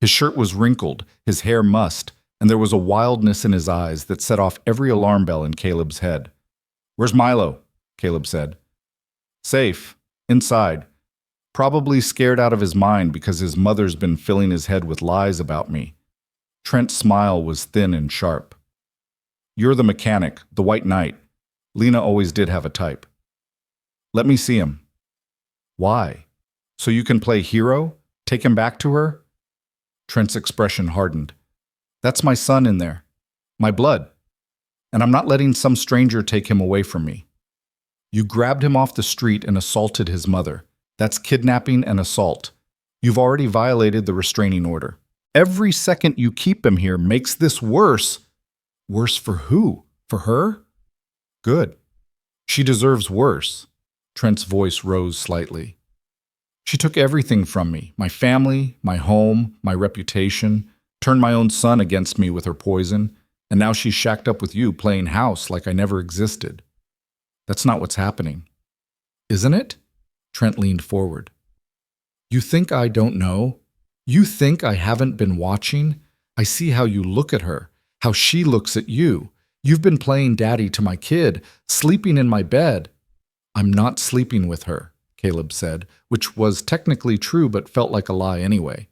His shirt was wrinkled, his hair mussed, and there was a wildness in his eyes that set off every alarm bell in Caleb's head. "Where's Milo?" Caleb said. "Safe. Inside. Probably scared out of his mind because his mother's been filling his head with lies about me." Trent's smile was thin and sharp. "You're the mechanic, the White Knight. Lena always did have a type." "Let me see him." "Why? So you can play hero? Take him back to her?" Trent's expression hardened. "That's my son in there. My blood. And I'm not letting some stranger take him away from me. You grabbed him off the street and assaulted his mother. That's kidnapping and assault. You've already violated the restraining order. Every second you keep him here makes this worse." "Worse for who? For her?" "Good. She deserves worse." Trent's voice rose slightly. "She took everything from me, my family, my home, my reputation. Turned my own son against me with her poison, and now she's shacked up with you playing house like I never existed. That's not what's happening. Isn't it? Trent leaned forward. You think I don't know? You think I haven't been watching? I see how you look at her, how she looks at you. You've been playing daddy to my kid, sleeping in my bed. I'm not sleeping with her, Caleb said, which was technically true but felt like a lie anyway.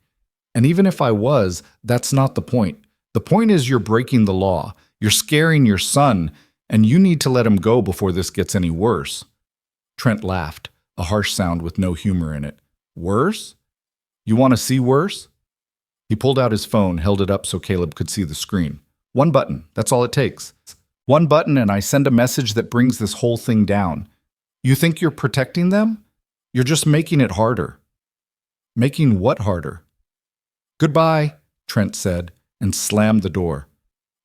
And even if I was, that's not the point. The point is you're breaking the law. You're scaring your son, and you need to let him go before this gets any worse. Trent laughed, a harsh sound with no humor in it. Worse? You want to see worse? He pulled out his phone, held it up so Caleb could see the screen. One button, that's all it takes. One button and I send a message that brings this whole thing down. You think you're protecting them? You're just making it harder. Making what harder? Goodbye, Trent said, and slammed the door.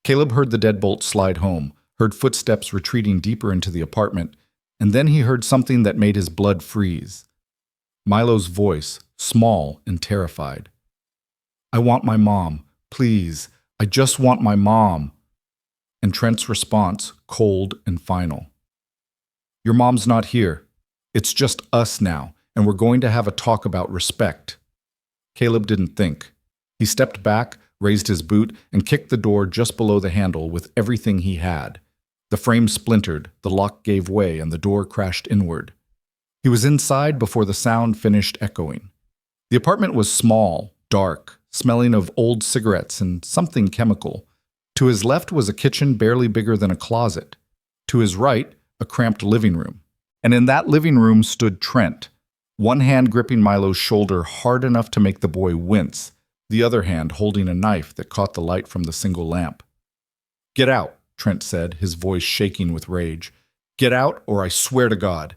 Caleb heard the deadbolt slide home, heard footsteps retreating deeper into the apartment, and then he heard something that made his blood freeze. Milo's voice, small and terrified. I want my mom, please. I just want my mom. And Trent's response, cold and final. Your mom's not here. It's just us now, and we're going to have a talk about respect. Caleb didn't think. He stepped back, raised his boot, and kicked the door just below the handle with everything he had. The frame splintered, the lock gave way, and the door crashed inward. He was inside before the sound finished echoing. The apartment was small, dark, smelling of old cigarettes and something chemical. To his left was a kitchen barely bigger than a closet. To his right, a cramped living room. And in that living room stood Trent, one hand gripping Milo's shoulder hard enough to make the boy wince, the other hand holding a knife that caught the light from the single lamp. Get out, Trent said, his voice shaking with rage. Get out, or I swear to God.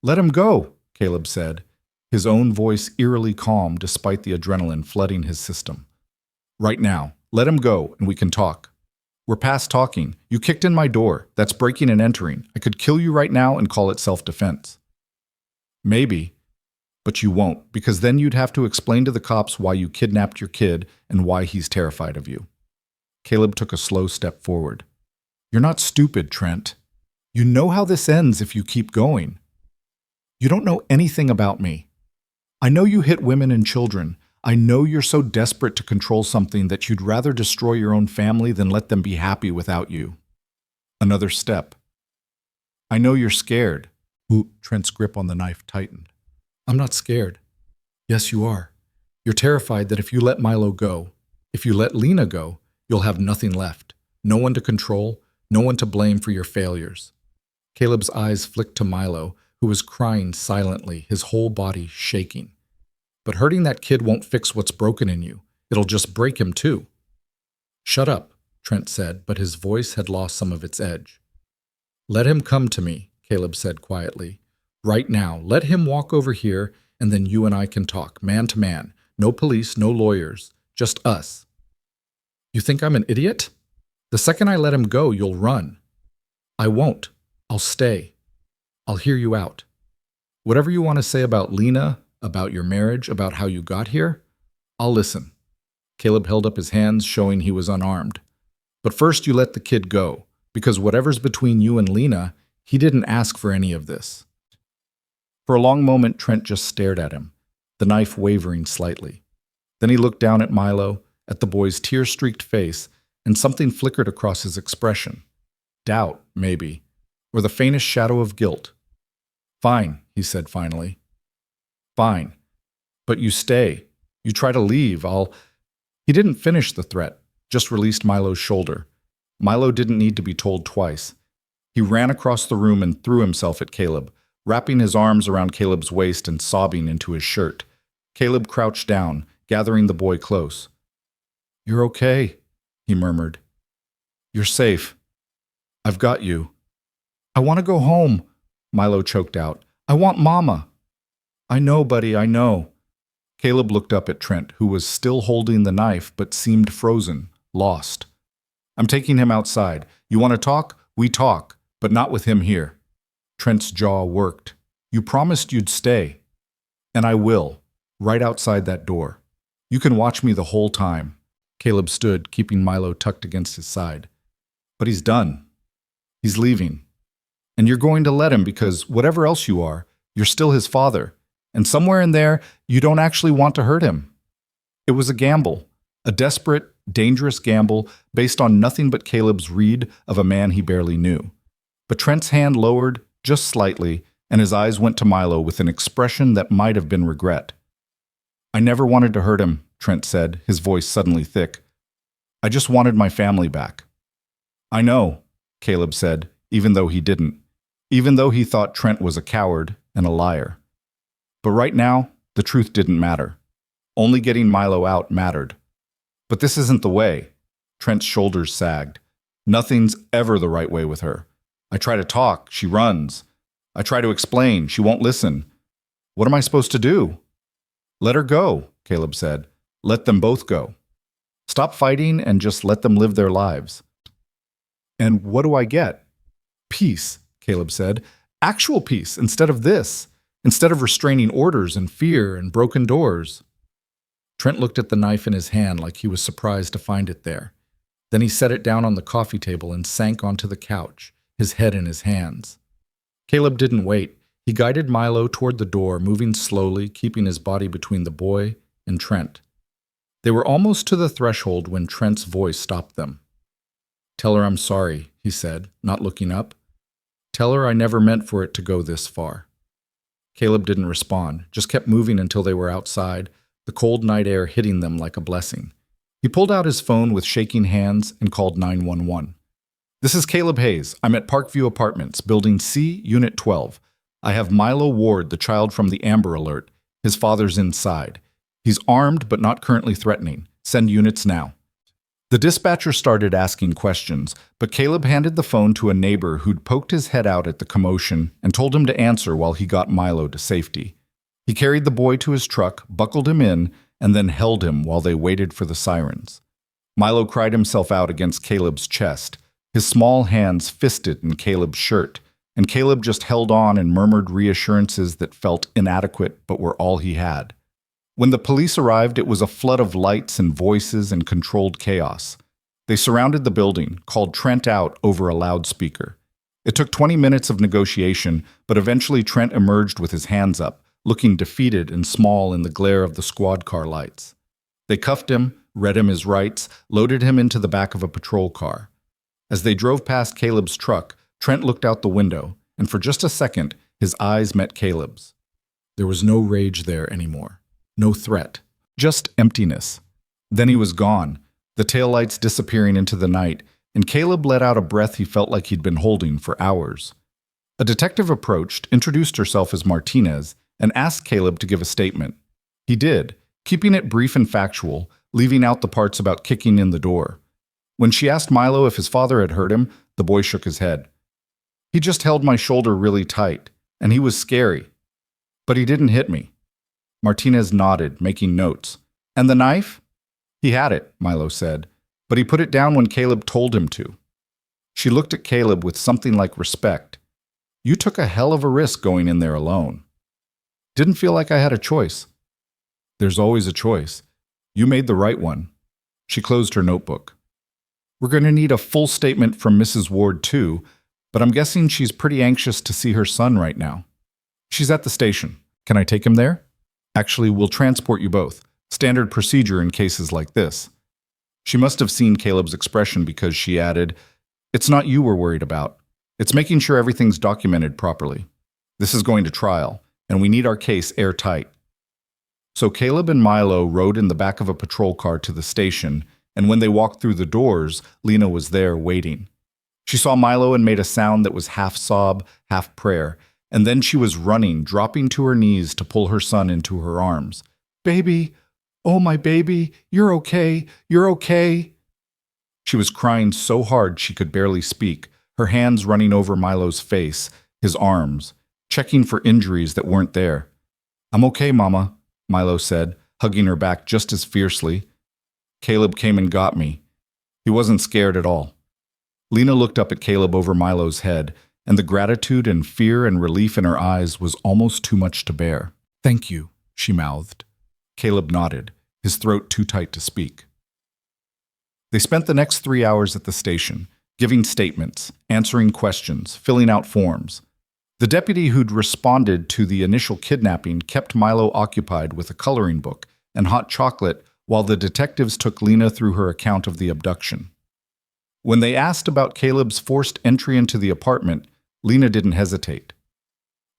Let him go, Caleb said, his own voice eerily calm despite the adrenaline flooding his system. Right now, let him go and we can talk. We're past talking. You kicked in my door. That's breaking and entering. I could kill you right now and call it self-defense. Maybe, but you won't, because then you'd have to explain to the cops why you kidnapped your kid and why he's terrified of you. Caleb took a slow step forward. You're not stupid, Trent. You know how this ends if you keep going. You don't know anything about me. I know you hit women and children. I know you're so desperate to control something that you'd rather destroy your own family than let them be happy without you. Another step. I know you're scared. Ooh, Trent's grip on the knife tightened. I'm not scared. Yes, you are. You're terrified that if you let Milo go, if you let Lena go, you'll have nothing left. No one to control, no one to blame for your failures. Caleb's eyes flicked to Milo, who was crying silently, his whole body shaking. But hurting that kid won't fix what's broken in you. It'll just break him too. Shut up, Trent said, but his voice had lost some of its edge. Let him come to me, Caleb said quietly. Right now, let him walk over here, and then you and I can talk, man to man. No police, no lawyers, just us. You think I'm an idiot? The second I let him go, you'll run. I won't. I'll stay. I'll hear you out. Whatever you want to say about Lena, about your marriage, about how you got here, I'll listen. Caleb held up his hands, showing he was unarmed. But first you let the kid go, because whatever's between you and Lena, he didn't ask for any of this. For a long moment, Trent just stared at him, the knife wavering slightly. Then he looked down at Milo, at the boy's tear-streaked face, and something flickered across his expression. Doubt, maybe, or the faintest shadow of guilt. Fine, he said finally. Fine. But you stay. You try to leave. He didn't finish the threat, just released Milo's shoulder. Milo didn't need to be told twice. He ran across the room and threw himself at Caleb, wrapping his arms around Caleb's waist and sobbing into his shirt. Caleb crouched down, gathering the boy close. You're okay, he murmured. You're safe. I've got you. I want to go home, Milo choked out. I want Mama. I know, buddy, I know. Caleb looked up at Trent, who was still holding the knife but seemed frozen, lost. I'm taking him outside. You want to talk? We talk, but not with him here. Trent's jaw worked. You promised you'd stay. And I will, right outside that door. You can watch me the whole time. Caleb stood, keeping Milo tucked against his side. But he's done. He's leaving. And you're going to let him because whatever else you are, you're still his father. And somewhere in there, you don't actually want to hurt him. It was a gamble, a desperate, dangerous gamble based on nothing but Caleb's read of a man he barely knew. But Trent's hand lowered just slightly, and his eyes went to Milo with an expression that might have been regret. I never wanted to hurt him, Trent said, his voice suddenly thick. I just wanted my family back. I know, Caleb said, even though he didn't, even though he thought Trent was a coward and a liar. But right now, the truth didn't matter. Only getting Milo out mattered. But this isn't the way. Trent's shoulders sagged. Nothing's ever the right way with her. I try to talk, she runs. I try to explain, she won't listen. What am I supposed to do? Let her go, Caleb said. Let them both go. Stop fighting and just let them live their lives. And what do I get? Peace, Caleb said. Actual peace, instead of this. Instead of restraining orders and fear and broken doors. Trent looked at the knife in his hand like he was surprised to find it there. Then he set it down on the coffee table and sank onto the couch, his head in his hands. Caleb didn't wait. He guided Milo toward the door, moving slowly, keeping his body between the boy and Trent. They were almost to the threshold when Trent's voice stopped them. Tell her I'm sorry, he said, not looking up. Tell her I never meant for it to go this far. Caleb didn't respond, just kept moving until they were outside, the cold night air hitting them like a blessing. He pulled out his phone with shaking hands and called 911. This is Caleb Hayes. I'm at Parkview Apartments, Building C, Unit 12. I have Milo Ward, the child from the Amber Alert. His father's inside. He's armed but not currently threatening. Send units now. The dispatcher started asking questions, but Caleb handed the phone to a neighbor who'd poked his head out at the commotion and told him to answer while he got Milo to safety. He carried the boy to his truck, buckled him in, and then held him while they waited for the sirens. Milo cried himself out against Caleb's chest, his small hands fisted in Caleb's shirt, and Caleb just held on and murmured reassurances that felt inadequate but were all he had. When the police arrived, it was a flood of lights and voices and controlled chaos. They surrounded the building, called Trent out over a loudspeaker. It took 20 minutes of negotiation, but eventually Trent emerged with his hands up, looking defeated and small in the glare of the squad car lights. They cuffed him, read him his rights, loaded him into the back of a patrol car. As they drove past Caleb's truck, Trent looked out the window, and for just a second, his eyes met Caleb's. There was no rage there anymore. No threat, just emptiness. Then he was gone, the taillights disappearing into the night, and Caleb let out a breath he felt like he'd been holding for hours. A detective approached, introduced herself as Martinez, and asked Caleb to give a statement. He did, keeping it brief and factual, leaving out the parts about kicking in the door. When she asked Milo if his father had hurt him, the boy shook his head. He just held my shoulder really tight, and he was scary. But he didn't hit me. Martinez nodded, making notes. And the knife? He had it, Milo said, but he put it down when Caleb told him to. She looked at Caleb with something like respect. You took a hell of a risk going in there alone. Didn't feel like I had a choice. There's always a choice. You made the right one. She closed her notebook. We're going to need a full statement from Mrs. Ward too, but I'm guessing she's pretty anxious to see her son right now. She's at the station. Can I take him there? Actually, we'll transport you both. Standard procedure in cases like this. She must have seen Caleb's expression because she added, It's not you we're worried about. It's making sure everything's documented properly. This is going to trial, and we need our case airtight. So Caleb and Milo rode in the back of a patrol car to the station, and when they walked through the doors, Lena was there waiting. She saw Milo and made a sound that was half sob, half prayer, and then she was running, dropping to her knees to pull her son into her arms. Baby, oh my baby, you're okay, you're okay. She was crying so hard she could barely speak, her hands running over Milo's face, his arms, checking for injuries that weren't there. I'm okay, Mama, Milo said, hugging her back just as fiercely. Caleb came and got me. He wasn't scared at all. Lena looked up at Caleb over Milo's head, and the gratitude and fear and relief in her eyes was almost too much to bear. Thank you, she mouthed. Caleb nodded, his throat too tight to speak. They spent the next 3 hours at the station, giving statements, answering questions, filling out forms. The deputy who'd responded to the initial kidnapping kept Milo occupied with a coloring book and hot chocolate while the detectives took Lena through her account of the abduction. When they asked about Caleb's forced entry into the apartment, Lena didn't hesitate.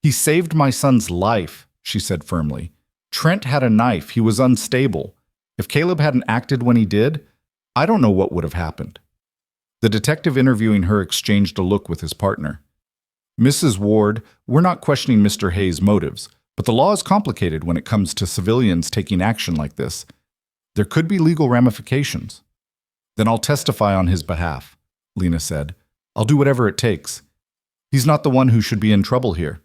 "He saved my son's life," she said firmly. "Trent had a knife. He was unstable. If Caleb hadn't acted when he did, I don't know what would have happened." The detective interviewing her exchanged a look with his partner. "Mrs. Ward, we're not questioning Mr. Hayes' motives, but the law is complicated when it comes to civilians taking action like this. There could be legal ramifications." "Then I'll testify on his behalf," Lena said. "I'll do whatever it takes. He's not the one who should be in trouble here."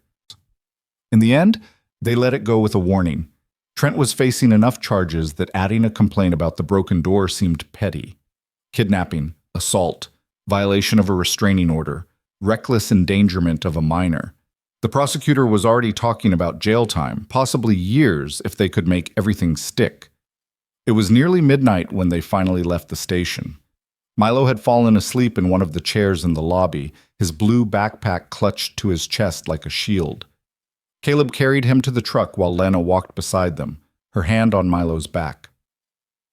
In the end, they let it go with a warning. Trent was facing enough charges that adding a complaint about the broken door seemed petty. Kidnapping, assault, violation of a restraining order, reckless endangerment of a minor. The prosecutor was already talking about jail time, possibly years if they could make everything stick. It was nearly midnight when they finally left the station. Milo had fallen asleep in one of the chairs in the lobby, his blue backpack clutched to his chest like a shield. Caleb carried him to the truck while Lena walked beside them, her hand on Milo's back.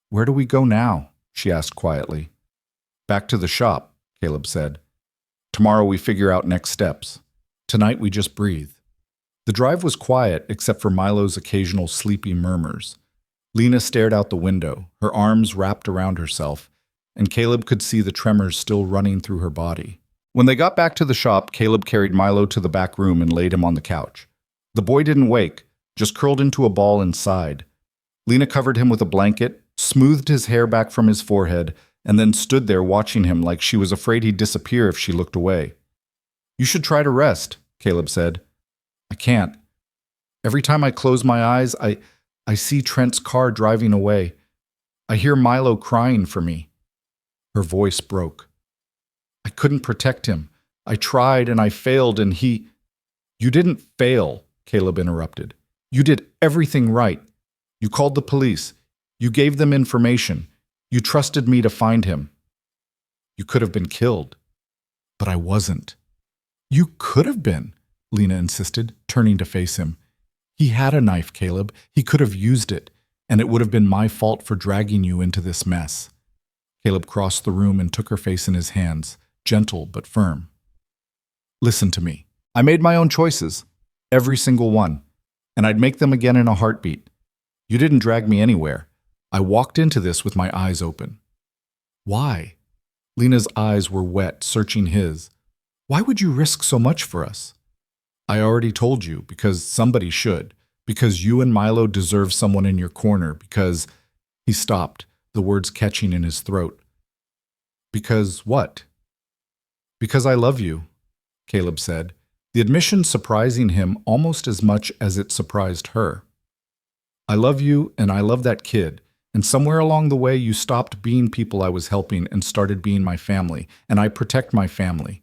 "Where do we go now?" she asked quietly. "Back to the shop," Caleb said. "Tomorrow we figure out next steps. Tonight we just breathe." The drive was quiet except for Milo's occasional sleepy murmurs. Lena stared out the window, her arms wrapped around herself, and Caleb could see the tremors still running through her body. When they got back to the shop, Caleb carried Milo to the back room and laid him on the couch. The boy didn't wake, just curled into a ball inside. Lena covered him with a blanket, smoothed his hair back from his forehead, and then stood there watching him like she was afraid he'd disappear if she looked away. "You should try to rest," Caleb said. "I can't. Every time I close my eyes, I see Trent's car driving away. I hear Milo crying for me." Her voice broke. "I couldn't protect him. I tried and I failed and he—" "You didn't fail," Caleb interrupted. "You did everything right. You called the police. You gave them information. You trusted me to find him. You could have been killed. But I wasn't." "You could have been," Lena insisted, turning to face him. "He had a knife, Caleb. He could have used it, and it would have been my fault for dragging you into this mess." Caleb crossed the room and took her face in his hands, gentle but firm. "Listen to me. I made my own choices, every single one, and I'd make them again in a heartbeat. You didn't drag me anywhere. I walked into this with my eyes open." "Why?" Lena's eyes were wet, searching his. "Why would you risk so much for us?" "I already told you, because somebody should. Because you and Milo deserve someone in your corner. Because—" He stopped, the words catching in his throat. "Because what?" "Because I love you," Caleb said, the admission surprising him almost as much as it surprised her. "I love you, and I love that kid. And somewhere along the way, you stopped being people I was helping and started being my family, and I protect my family."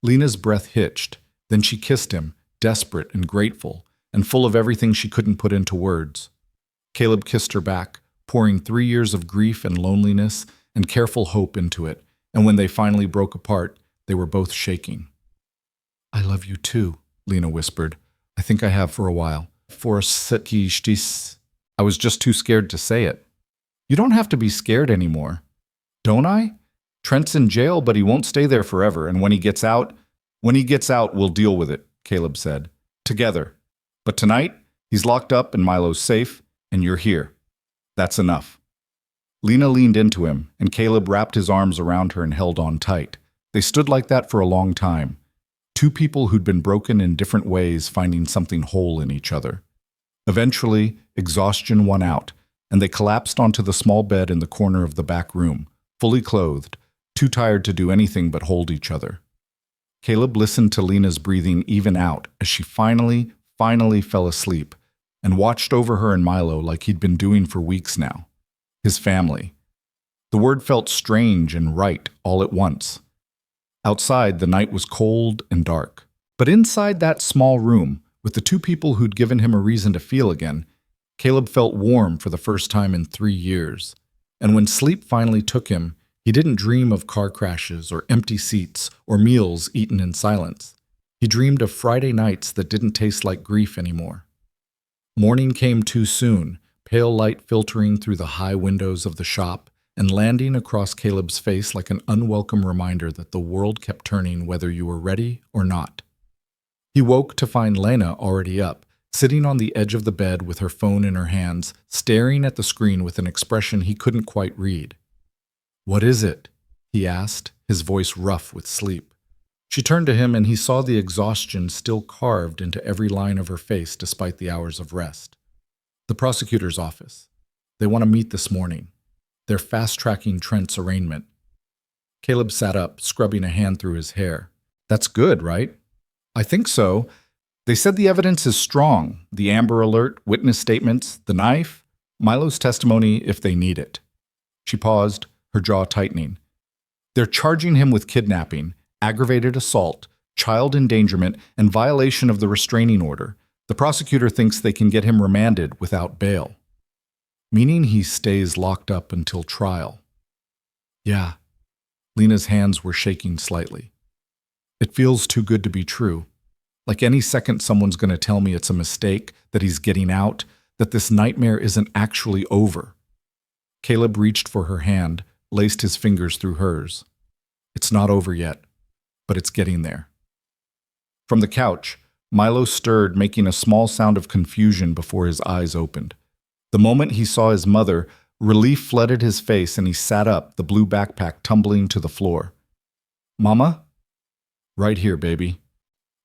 Lena's breath hitched. Then she kissed him, desperate and grateful, and full of everything she couldn't put into words. Caleb kissed her back, pouring 3 years of grief and loneliness and careful hope into it, and when they finally broke apart, they were both shaking. "I love you too," Lena whispered. "I think I have for a while. I was just too scared to say it." "You don't have to be scared anymore." "Don't I? Trent's in jail, but he won't stay there forever, and when he gets out, we'll deal with it," Caleb said. "Together. But tonight, he's locked up and Milo's safe, and you're here. That's enough." Lena leaned into him, and Caleb wrapped his arms around her and held on tight. They stood like that for a long time. Two people who'd been broken in different ways finding something whole in each other. Eventually, exhaustion won out, and they collapsed onto the small bed in the corner of the back room, fully clothed, too tired to do anything but hold each other. Caleb listened to Lena's breathing even out as she finally fell asleep, and watched over her and Milo like he'd been doing for weeks now. His family. The word felt strange and right all at once. Outside, the night was cold and dark. But inside that small room, with the two people who'd given him a reason to feel again, Caleb felt warm for the first time in 3 years. and when sleep finally took him, he didn't dream of car crashes or empty seats or meals eaten in silence. He dreamed of Friday nights that didn't taste like grief anymore. Morning came too soon, pale light filtering through the high windows of the shop and landing across Caleb's face like an unwelcome reminder that the world kept turning whether you were ready or not. He woke to find Lena already up, sitting on the edge of the bed with her phone in her hands, staring at the screen with an expression he couldn't quite read. "What is it?" he asked, his voice rough with sleep. She turned to him and he saw the exhaustion still carved into every line of her face despite the hours of rest. "The prosecutor's office. They want to meet this morning. They're fast-tracking Trent's arraignment." Caleb sat up, scrubbing a hand through his hair. "That's good, right?" "I think so. They said the evidence is strong. The Amber Alert, witness statements, the knife, Milo's testimony if they need it." She paused, her jaw tightening. "They're charging him with kidnapping, aggravated assault, child endangerment, and violation of the restraining order. The prosecutor thinks they can get him remanded without bail." "Meaning he stays locked up until trial?" "Yeah." Lena's hands were shaking slightly. "It feels too good to be true. Like any second someone's going to tell me it's a mistake, that he's getting out, that this nightmare isn't actually over." Caleb reached for her hand, laced his fingers through hers. "It's not over yet, but it's getting there." From the couch, Milo stirred, making a small sound of confusion before his eyes opened. The moment he saw his mother, relief flooded his face and he sat up, the blue backpack tumbling to the floor. "Mama?" "Right here, baby."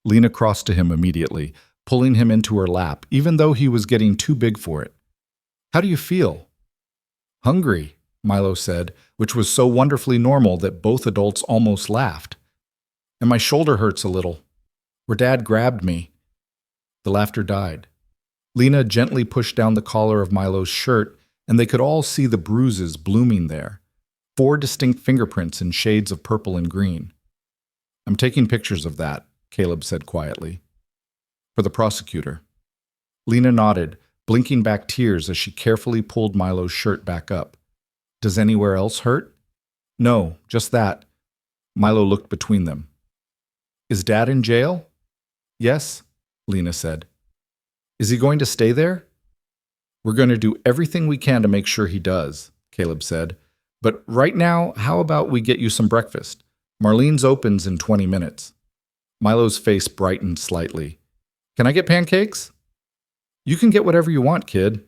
Lena crossed to him immediately, pulling him into her lap, even though he was getting too big for it. "How do you feel?" "Hungry," Milo said, which was so wonderfully normal that both adults almost laughed. "And my shoulder hurts a little. Where Dad grabbed me." The laughter died. Lena gently pushed down the collar of Milo's shirt, and they could all see the bruises blooming there. 4 distinct fingerprints in shades of purple and green. "I'm taking pictures of that," Caleb said quietly. "For the prosecutor." Lena nodded, blinking back tears as she carefully pulled Milo's shirt back up. "Does anywhere else hurt?" "No, just that." Milo looked between them. "Is Dad in jail?" "Yes," Lena said. "Is he going to stay there?" "We're going to do everything we can to make sure he does," Caleb said. "But right now, how about we get you some breakfast? Marlene's opens in 20 minutes. Milo's face brightened slightly. "Can I get pancakes?" "You can get whatever you want, kid."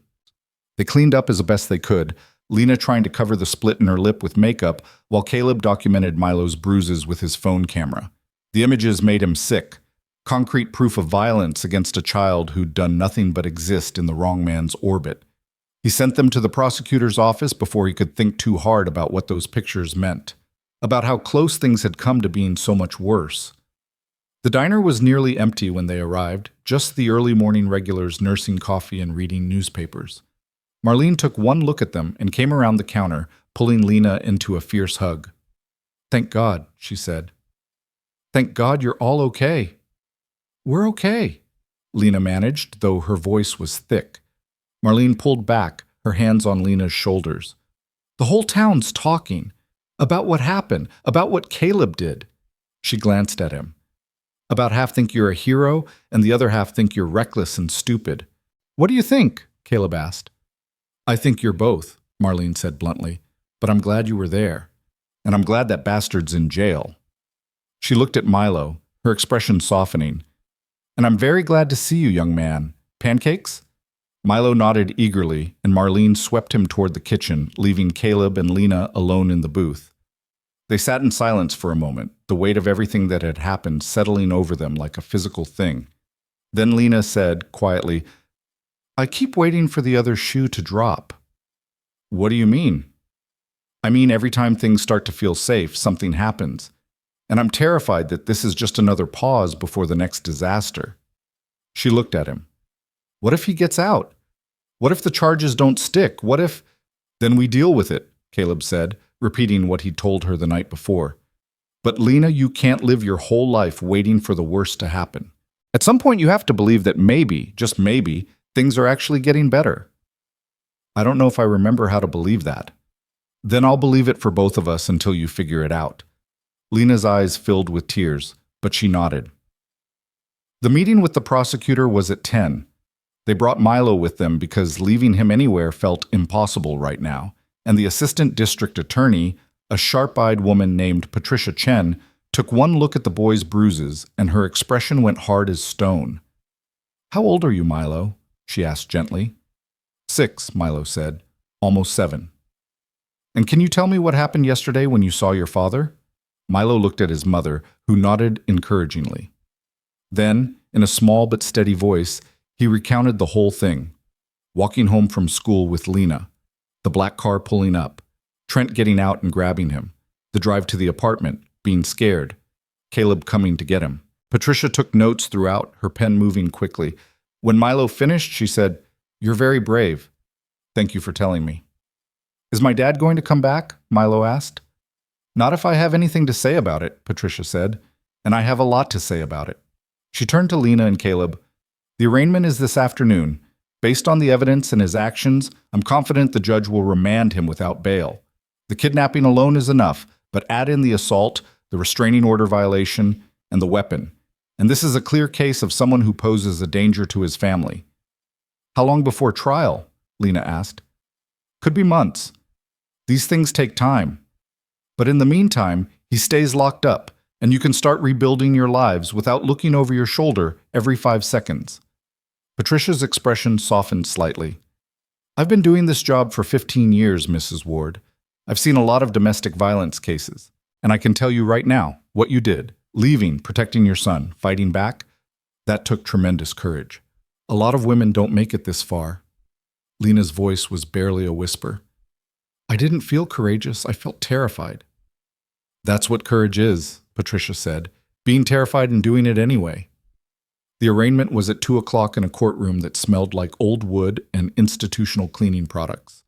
They cleaned up as best they could, Lena trying to cover the split in her lip with makeup, while Caleb documented Milo's bruises with his phone camera. The images made him sick. Concrete proof of violence against a child who'd done nothing but exist in the wrong man's orbit. He sent them to the prosecutor's office before he could think too hard about what those pictures meant, about how close things had come to being so much worse. The diner was nearly empty when they arrived, just the early morning regulars nursing coffee and reading newspapers. Marlene took one look at them and came around the counter, pulling Lena into a fierce hug. "Thank God," she said. "Thank God you're all okay." "We're okay," Lena managed, though her voice was thick. Marlene pulled back, her hands on Lena's shoulders. "The whole town's talking. About what happened, about what Caleb did." She glanced at him. "About half think you're a hero, and the other half think you're reckless and stupid." "What do you think?" Caleb asked. "I think you're both," Marlene said bluntly. "But I'm glad you were there. And I'm glad that bastard's in jail." She looked at Milo, her expression softening. "And I'm very glad to see you, young man. Pancakes?" Milo nodded eagerly, and Marlene swept him toward the kitchen, leaving Caleb and Lena alone in the booth. They sat in silence for a moment, the weight of everything that had happened settling over them like a physical thing. Then Lena said, quietly, "I keep waiting for the other shoe to drop." "What do you mean?" "I mean, every time things start to feel safe, something happens. And I'm terrified that this is just another pause before the next disaster." She looked at him. "What if he gets out? What if the charges don't stick? What if—" "Then we deal with it," Caleb said, repeating what he'd told her the night before. "But Lena, you can't live your whole life waiting for the worst to happen. At some point you have to believe that maybe, just maybe, things are actually getting better." "I don't know if I remember how to believe that." Then I'll believe it for both of us until you figure it out. Lena's eyes filled with tears, but she nodded. The meeting with the prosecutor was at 10. They brought Milo with them because leaving him anywhere felt impossible right now, and the assistant district attorney, a sharp-eyed woman named Patricia Chen, took one look at the boy's bruises, and her expression went hard as stone. "How old are you, Milo?" she asked gently. "6," Milo said. "Almost 7. "And can you tell me what happened yesterday when you saw your father?" Milo looked at his mother, who nodded encouragingly. Then, in a small but steady voice, he recounted the whole thing. Walking home from school with Lena, the black car pulling up, Trent getting out and grabbing him, the drive to the apartment, being scared, Caleb coming to get him. Patricia took notes throughout, her pen moving quickly. When Milo finished, she said, "You're very brave. Thank you for telling me." "Is my dad going to come back?" Milo asked. "Not if I have anything to say about it," Patricia said, "and I have a lot to say about it." She turned to Lena and Caleb. "The arraignment is this afternoon. Based on the evidence and his actions, I'm confident the judge will remand him without bail. The kidnapping alone is enough, but add in the assault, the restraining order violation, and the weapon. And this is a clear case of someone who poses a danger to his family." "How long before trial?" Lena asked. "Could be months. These things take time. But in the meantime, he stays locked up, and you can start rebuilding your lives without looking over your shoulder every 5 seconds. Patricia's expression softened slightly. "I've been doing this job for 15 years, Mrs. Ward. I've seen a lot of domestic violence cases, and I can tell you right now, what you did, leaving, protecting your son, fighting back, that took tremendous courage. A lot of women don't make it this far." Lena's voice was barely a whisper. "I didn't feel courageous, I felt terrified." "That's what courage is," Patricia said, "being terrified and doing it anyway." The arraignment was at 2 o'clock in a courtroom that smelled like old wood and institutional cleaning products.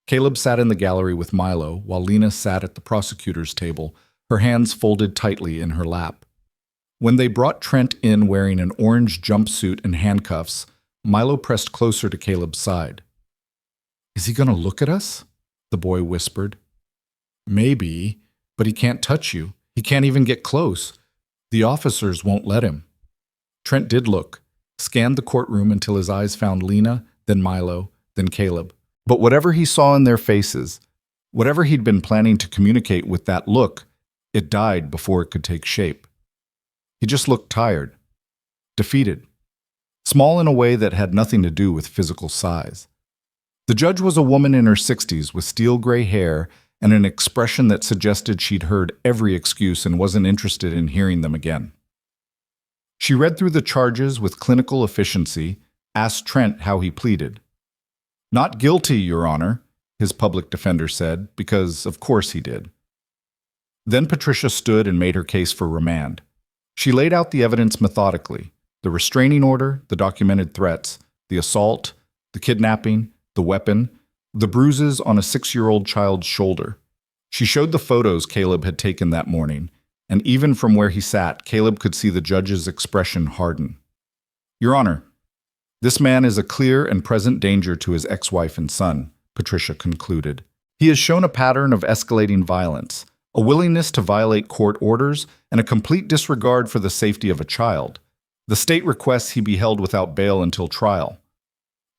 Caleb sat in the gallery with Milo, while Lena sat at the prosecutor's table, her hands folded tightly in her lap. When they brought Trent in wearing an orange jumpsuit and handcuffs, Milo pressed closer to Caleb's side. "Is he going to look at us?" the boy whispered. "Maybe, but he can't touch you. He can't even get close. The officers won't let him." Trent did look, scanned the courtroom until his eyes found Lena, then Milo, then Caleb. But whatever he saw in their faces, whatever he'd been planning to communicate with that look, it died before it could take shape. He just looked tired, defeated, small in a way that had nothing to do with physical size. The judge was a woman in her 60s with steel gray hair and an expression that suggested she'd heard every excuse and wasn't interested in hearing them again. She read through the charges with clinical efficiency, asked Trent how he pleaded. "Not guilty, Your Honor," his public defender said, because of course he did. Then Patricia stood and made her case for remand. She laid out the evidence methodically, the restraining order, the documented threats, the assault, the kidnapping, the weapon, the bruises on a 6-year-old child's shoulder. She showed the photos Caleb had taken that morning, and even from where he sat, Caleb could see the judge's expression harden. "Your Honor, this man is a clear and present danger to his ex-wife and son," Patricia concluded. "He has shown a pattern of escalating violence, a willingness to violate court orders, and a complete disregard for the safety of a child. The state requests he be held without bail until trial."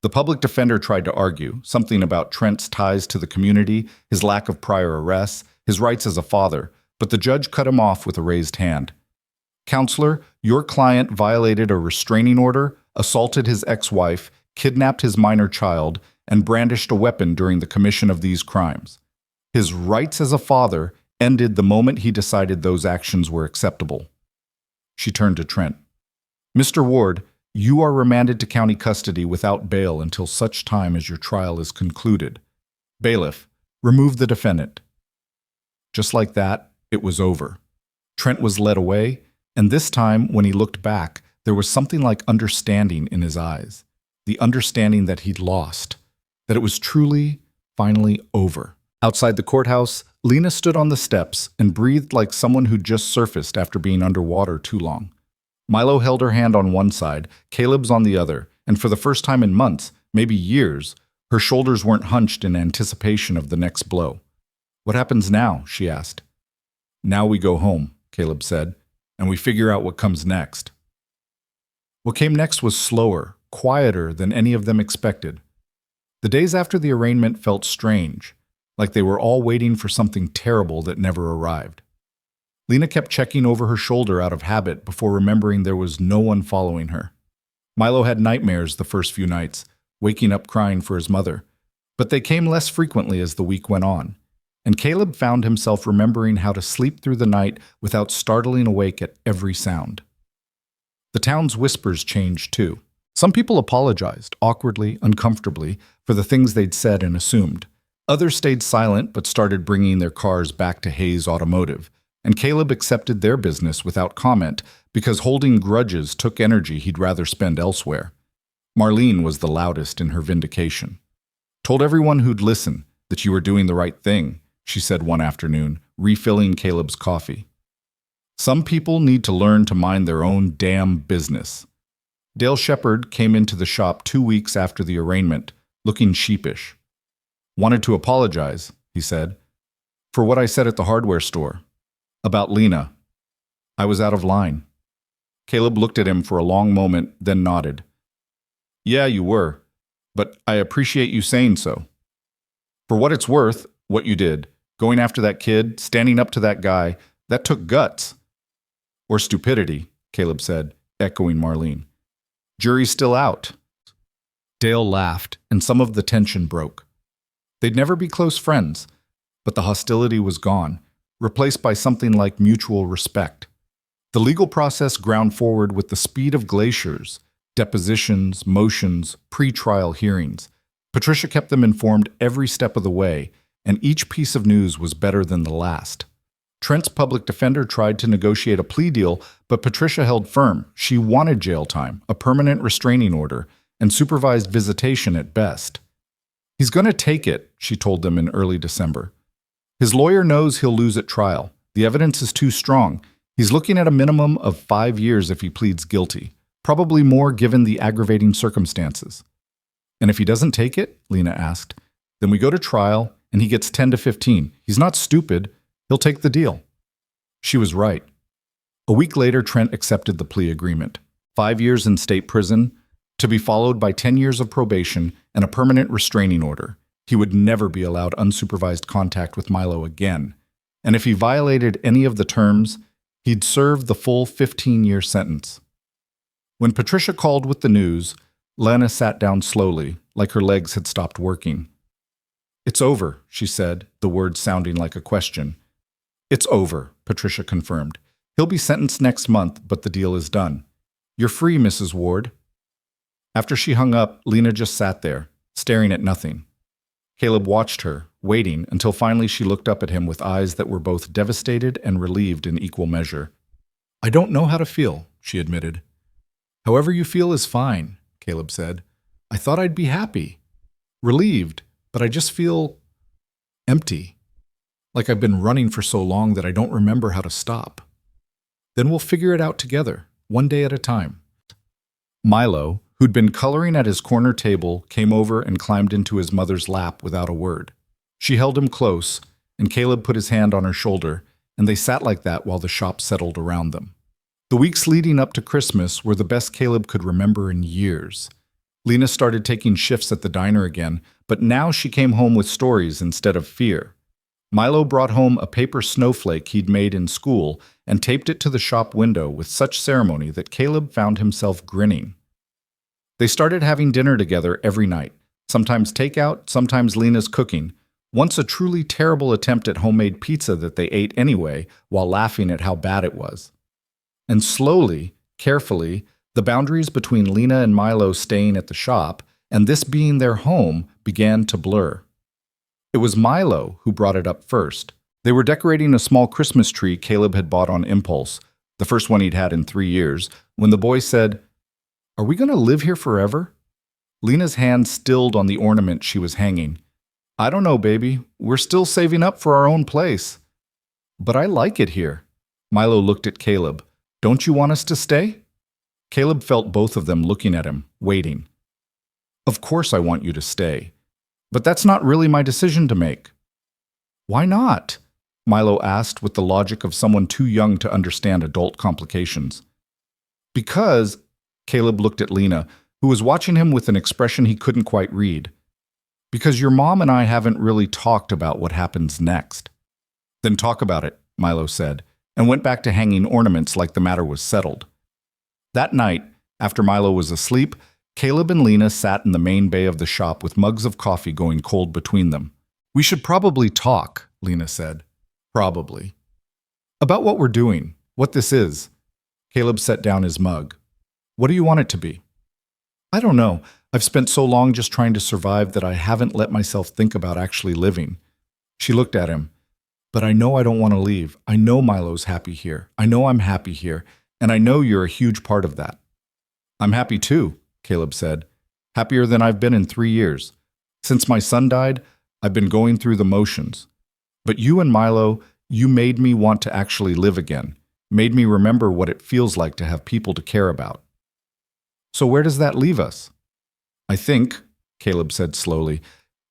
The public defender tried to argue, something about Trent's ties to the community, his lack of prior arrests, his rights as a father, but the judge cut him off with a raised hand. "Counselor, your client violated a restraining order, assaulted his ex-wife, kidnapped his minor child, and brandished a weapon during the commission of these crimes. His rights as a father ended the moment he decided those actions were acceptable." She turned to Trent. "Mr. Ward, you are remanded to county custody without bail until such time as your trial is concluded. Bailiff, remove the defendant." Just like that, it was over. Trent was led away, and this time, when he looked back, there was something like understanding in his eyes. The understanding that he'd lost, that it was truly, finally over. Outside the courthouse, Lena stood on the steps and breathed like someone who'd just surfaced after being underwater too long. Milo held her hand on one side, Caleb's on the other, and for the first time in months, maybe years, her shoulders weren't hunched in anticipation of the next blow. What happens now? She asked. Now we go home, Caleb said, and we figure out what comes next. What came next was slower, quieter than any of them expected. The days after the arraignment felt strange, like they were all waiting for something terrible that never arrived. Lena kept checking over her shoulder out of habit before remembering there was no one following her. Milo had nightmares the first few nights, waking up crying for his mother, but they came less frequently as the week went on, and Caleb found himself remembering how to sleep through the night without startling awake at every sound. The town's whispers changed too. Some people apologized, awkwardly, uncomfortably, for the things they'd said and assumed. Others stayed silent but started bringing their cars back to Hayes Automotive, and Caleb accepted their business without comment because holding grudges took energy he'd rather spend elsewhere. Marlene was the loudest in her vindication. Told everyone who'd listen that you were doing the right thing, she said one afternoon, refilling Caleb's coffee. Some people need to learn to mind their own damn business. Dale Shepard came into the shop 2 weeks after the arraignment, looking sheepish. Wanted to apologize, he said, for what I said at the hardware store. About Lena. I was out of line. Caleb looked at him for a long moment, then nodded. Yeah, you were, but I appreciate you saying so. For what it's worth, what you did, going after that kid, standing up to that guy, that took guts. Or stupidity, Caleb said, echoing Marlene. Jury's still out. Dale laughed, and some of the tension broke. They'd never be close friends, but the hostility was gone, replaced by something like mutual respect. The legal process ground forward with the speed of glaciers, depositions, motions, pre-trial hearings. Patricia kept them informed every step of the way, and each piece of news was better than the last. Trent's public defender tried to negotiate a plea deal, but Patricia held firm. She wanted jail time, a permanent restraining order, and supervised visitation at best. He's going to take it, she told them in early December. His lawyer knows he'll lose at trial. The evidence is too strong. He's looking at a minimum of 5 years if he pleads guilty, probably more given the aggravating circumstances. And if he doesn't take it, Lena asked, then we go to trial and he gets 10 to 15. He's not stupid. He'll take the deal. She was right. A week later, Trent accepted the plea agreement. 5 years in state prison, to be followed by 10 years of probation and a permanent restraining order. He would never be allowed unsupervised contact with Milo again. And if he violated any of the terms, he'd serve the full 15-year sentence. When Patricia called with the news, Lena sat down slowly, like her legs had stopped working. It's over, she said, the words sounding like a question. It's over, Patricia confirmed. He'll be sentenced next month, but the deal is done. You're free, Mrs. Ward. After she hung up, Lena just sat there, staring at nothing. Caleb watched her, waiting, until finally she looked up at him with eyes that were both devastated and relieved in equal measure. I don't know how to feel, she admitted. However you feel is fine, Caleb said. I thought I'd be happy. Relieved, but I just feel empty. Like I've been running for so long that I don't remember how to stop. Then we'll figure it out together, one day at a time. Milo, who'd been coloring at his corner table, came over and climbed into his mother's lap without a word. She held him close, and Caleb put his hand on her shoulder, and they sat like that while the shop settled around them. The weeks leading up to Christmas were the best Caleb could remember in years. Lena started taking shifts at the diner again, but now she came home with stories instead of fear. Milo brought home a paper snowflake he'd made in school and taped it to the shop window with such ceremony that Caleb found himself grinning. They started having dinner together every night, sometimes takeout, sometimes Lena's cooking, once a truly terrible attempt at homemade pizza that they ate anyway while laughing at how bad it was. And slowly, carefully, the boundaries between Lena and Milo staying at the shop and this being their home began to blur. It was Milo who brought it up first. They were decorating a small Christmas tree Caleb had bought on impulse, the first one he'd had in 3 years, when the boy said, Are we going to live here forever? Lena's hand stilled on the ornament she was hanging. I don't know, baby. We're still saving up for our own place. But I like it here. Milo looked at Caleb. Don't you want us to stay? Caleb felt both of them looking at him, waiting. Of course I want you to stay. But that's not really my decision to make. Why not? Milo asked with the logic of someone too young to understand adult complications. Because, Caleb looked at Lena, who was watching him with an expression he couldn't quite read. Because your mom and I haven't really talked about what happens next. Then talk about it, Milo said, and went back to hanging ornaments like the matter was settled. That night, after Milo was asleep, Caleb and Lena sat in the main bay of the shop with mugs of coffee going cold between them. We should probably talk, Lena said. Probably. About what we're doing, what this is. Caleb set down his mug. What do you want it to be? I don't know. I've spent so long just trying to survive that I haven't let myself think about actually living. She looked at him. But I know I don't want to leave. I know Milo's happy here. I know I'm happy here. And I know you're a huge part of that. I'm happy too, Caleb said. Happier than I've been in 3 years. Since my son died, I've been going through the motions. But you and Milo, you made me want to actually live again. Made me remember what it feels like to have people to care about. So where does that leave us? I think, Caleb said slowly,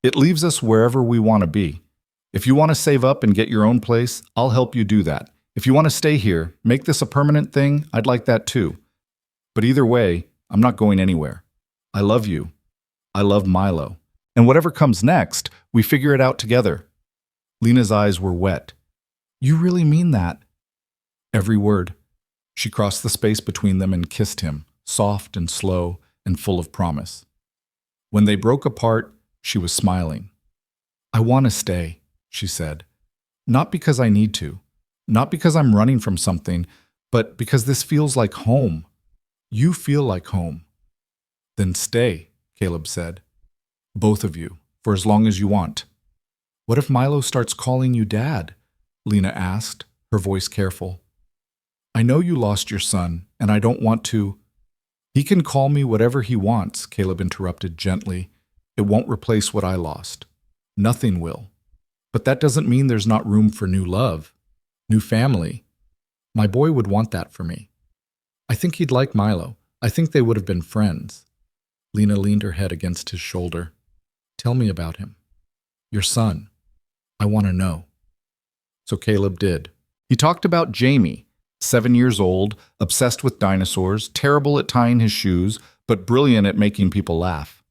it leaves us wherever we want to be. If you want to save up and get your own place, I'll help you do that. If you want to stay here, make this a permanent thing, I'd like that too. But either way, I'm not going anywhere. I love you. I love Milo. And whatever comes next, we figure it out together. Lena's eyes were wet. You really mean that? Every word. She crossed the space between them and kissed him, soft and slow and full of promise. When they broke apart, she was smiling. I want to stay, she said. Not because I need to, not because I'm running from something, but because this feels like home. You feel like home. Then stay, Caleb said. Both of you, for as long as you want. What if Milo starts calling you Dad? Lena asked, her voice careful. I know you lost your son, and I don't want to. He can call me whatever he wants, Caleb interrupted gently. It won't replace what I lost. Nothing will. But that doesn't mean there's not room for new love, new family. My boy would want that for me. I think he'd like Milo. I think they would have been friends. Lena leaned her head against his shoulder. Tell me about him. Your son. I want to know. So Caleb did. He talked about Jamie, 7 years old, obsessed with dinosaurs, terrible at tying his shoes, but brilliant at making people laugh.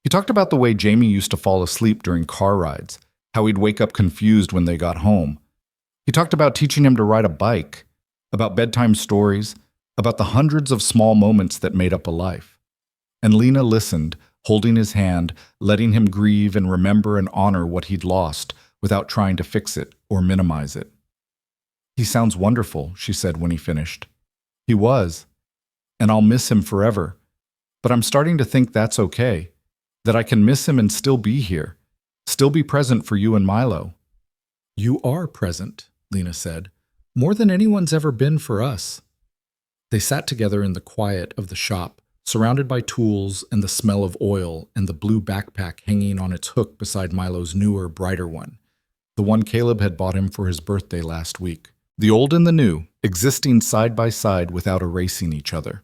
He talked about the way Jamie used to fall asleep during car rides, how he'd wake up confused when they got home. He talked about teaching him to ride a bike, about bedtime stories, about the hundreds of small moments that made up a life. And Lena listened, holding his hand, letting him grieve and remember and honor what he'd lost without trying to fix it or minimize it. He sounds wonderful, she said when he finished. He was. And I'll miss him forever. But I'm starting to think that's okay, that I can miss him and still be here, still be present for you and Milo. You are present, Lena said, more than anyone's ever been for us. They sat together in the quiet of the shop, surrounded by tools and the smell of oil and the blue backpack hanging on its hook beside Milo's newer, brighter one, the one Caleb had bought him for his birthday last week. The old and the new, existing side by side without erasing each other.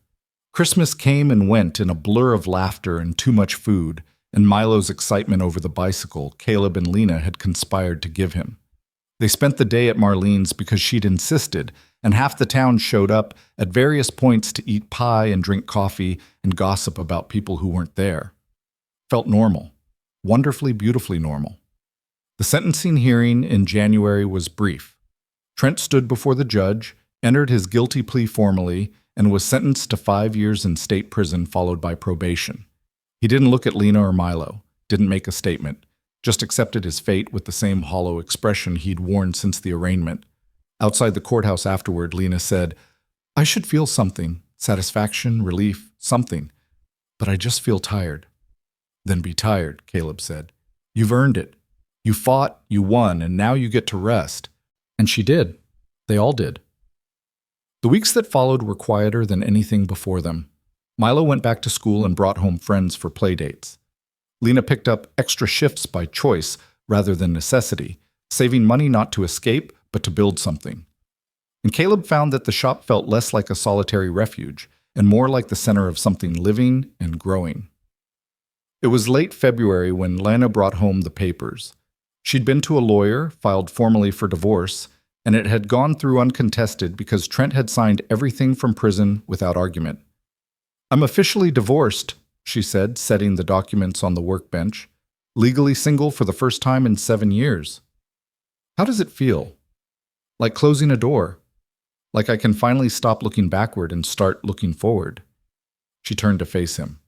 Christmas came and went in a blur of laughter and too much food, and Milo's excitement over the bicycle Caleb and Lena had conspired to give him. They spent the day at Marlene's because she'd insisted, and half the town showed up at various points to eat pie and drink coffee and gossip about people who weren't there. Felt normal. Wonderfully, beautifully normal. The sentencing hearing in January was brief. Trent stood before the judge, entered his guilty plea formally, and was sentenced to 5 years in state prison followed by probation. He didn't look at Lena or Milo, didn't make a statement, just accepted his fate with the same hollow expression he'd worn since the arraignment. Outside the courthouse afterward, Lena said, I should feel something, satisfaction, relief, something, but I just feel tired. Then be tired, Caleb said. You've earned it. You fought, you won, and now you get to rest. And she did. They all did. The weeks that followed were quieter than anything before them. Milo went back to school and brought home friends for play dates. Lena picked up extra shifts by choice rather than necessity, saving money not to escape, but to build something. And Caleb found that the shop felt less like a solitary refuge and more like the center of something living and growing. It was late February when Lena brought home the papers. She'd been to a lawyer, filed formally for divorce, and it had gone through uncontested because Trent had signed everything from prison without argument. "I'm officially divorced," she said, setting the documents on the workbench. "Legally single for the first time in 7 years. How does it feel?" "Like closing a door. Like I can finally stop looking backward and start looking forward." She turned to face him.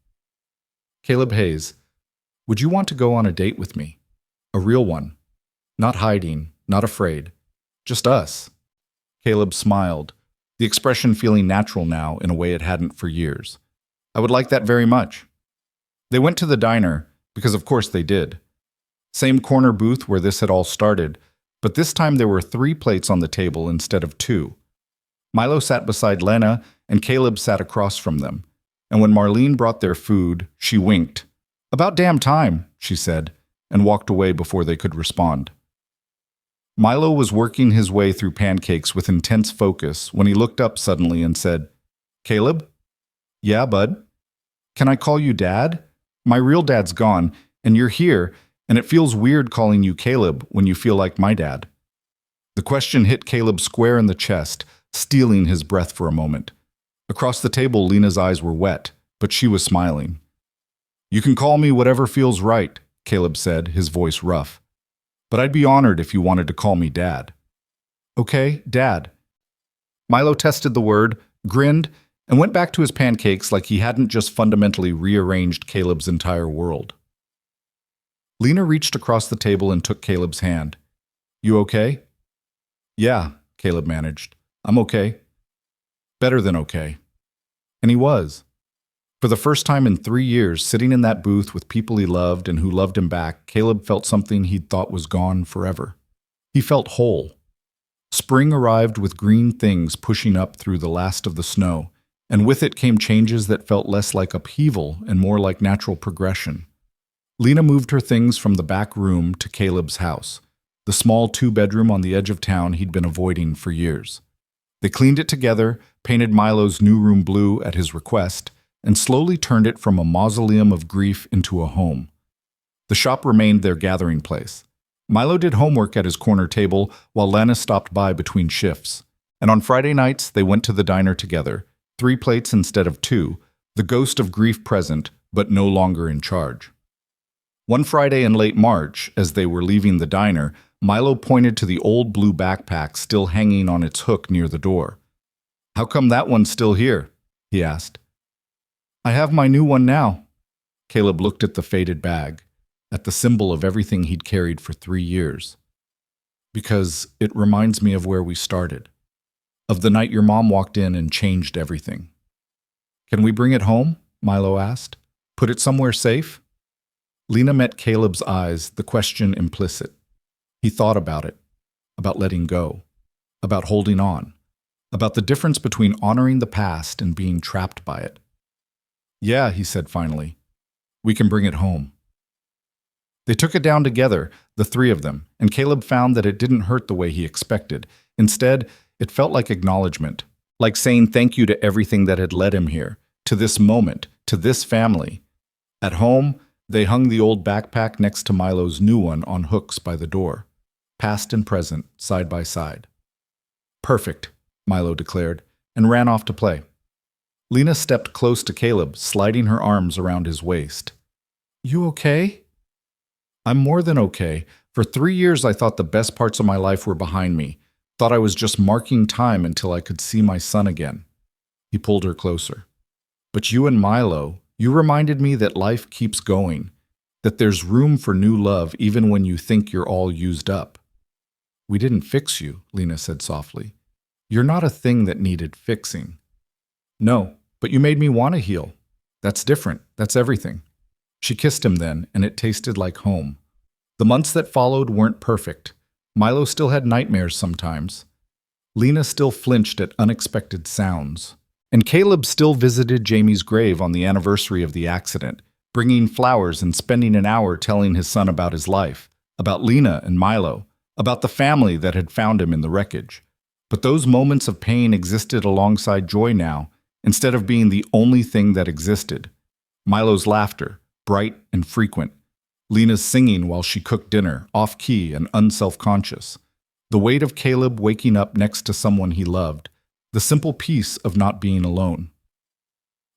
"Caleb Hayes, would you want to go on a date with me? A real one. Not hiding, not afraid. Just us." Caleb smiled, the expression feeling natural now in a way it hadn't for years. "I would like that very much." They went to the diner, because of course they did. Same corner booth where this had all started, but this time there were 3 plates on the table instead of 2. Milo sat beside Lena, and Caleb sat across from them. And when Marlene brought their food, she winked. "About damn time," she said, and walked away before they could respond. Milo was working his way through pancakes with intense focus when he looked up suddenly and said, "Caleb?" "Yeah, bud?" "Can I call you Dad? My real dad's gone, and you're here, and it feels weird calling you Caleb when you feel like my dad." The question hit Caleb square in the chest, stealing his breath for a moment. Across the table, Lena's eyes were wet, but she was smiling. "You can call me whatever feels right," Caleb said, his voice rough. "But I'd be honored if you wanted to call me Dad." "Okay, Dad." Milo tested the word, grinned, and went back to his pancakes like he hadn't just fundamentally rearranged Caleb's entire world. Lena reached across the table and took Caleb's hand. "You okay?" "Yeah," Caleb managed. "I'm okay. Better than okay." And he was. For the first time in 3 years, sitting in that booth with people he loved and who loved him back, Caleb felt something he'd thought was gone forever. He felt whole. Spring arrived with green things pushing up through the last of the snow, and with it came changes that felt less like upheaval and more like natural progression. Lena moved her things from the back room to Caleb's house, the small 2-bedroom on the edge of town he'd been avoiding for years. They cleaned it together, painted Milo's new room blue at his request, and slowly turned it from a mausoleum of grief into a home. The shop remained their gathering place. Milo did homework at his corner table while Lana stopped by between shifts. And on Friday nights, they went to the diner together, 3 plates instead of 2, the ghost of grief present, but no longer in charge. One Friday in late March, as they were leaving the diner, Milo pointed to the old blue backpack still hanging on its hook near the door. "How come that one's still here?" he asked. "I have my new one now." Caleb looked at the faded bag, at the symbol of everything he'd carried for 3 years. "Because it reminds me of where we started. Of the night your mom walked in and changed everything." "Can we bring it home?" Milo asked. "Put it somewhere safe?" Lena met Caleb's eyes, the question implicit. He thought about it, about letting go, about holding on, about the difference between honoring the past and being trapped by it. "Yeah," he said finally. "We can bring it home." They took it down together, the 3 of them, and Caleb found that it didn't hurt the way he expected. Instead, it felt like acknowledgement, like saying thank you to everything that had led him here, to this moment, to this family. At home, they hung the old backpack next to Milo's new one on hooks by the door, past and present, side by side. "Perfect," Milo declared, and ran off to play. Lena stepped close to Caleb, sliding her arms around his waist. "You okay?" "I'm more than okay. For 3 years I thought the best parts of my life were behind me, thought I was just marking time until I could see my son again." He pulled her closer. "But you and Milo, you reminded me that life keeps going, that there's room for new love even when you think you're all used up." "We didn't fix you," Lena said softly. "You're not a thing that needed fixing." "No, but you made me want to heal. That's different. That's everything." She kissed him then, and it tasted like home. The months that followed weren't perfect. Milo still had nightmares sometimes. Lena still flinched at unexpected sounds. And Caleb still visited Jamie's grave on the anniversary of the accident, bringing flowers and spending an hour telling his son about his life, about Lena and Milo, about the family that had found him in the wreckage. But those moments of pain existed alongside joy now, instead of being the only thing that existed. Milo's laughter, bright and frequent. Lena's singing while she cooked dinner, off-key and unself-conscious. The weight of Caleb waking up next to someone he loved. The simple peace of not being alone.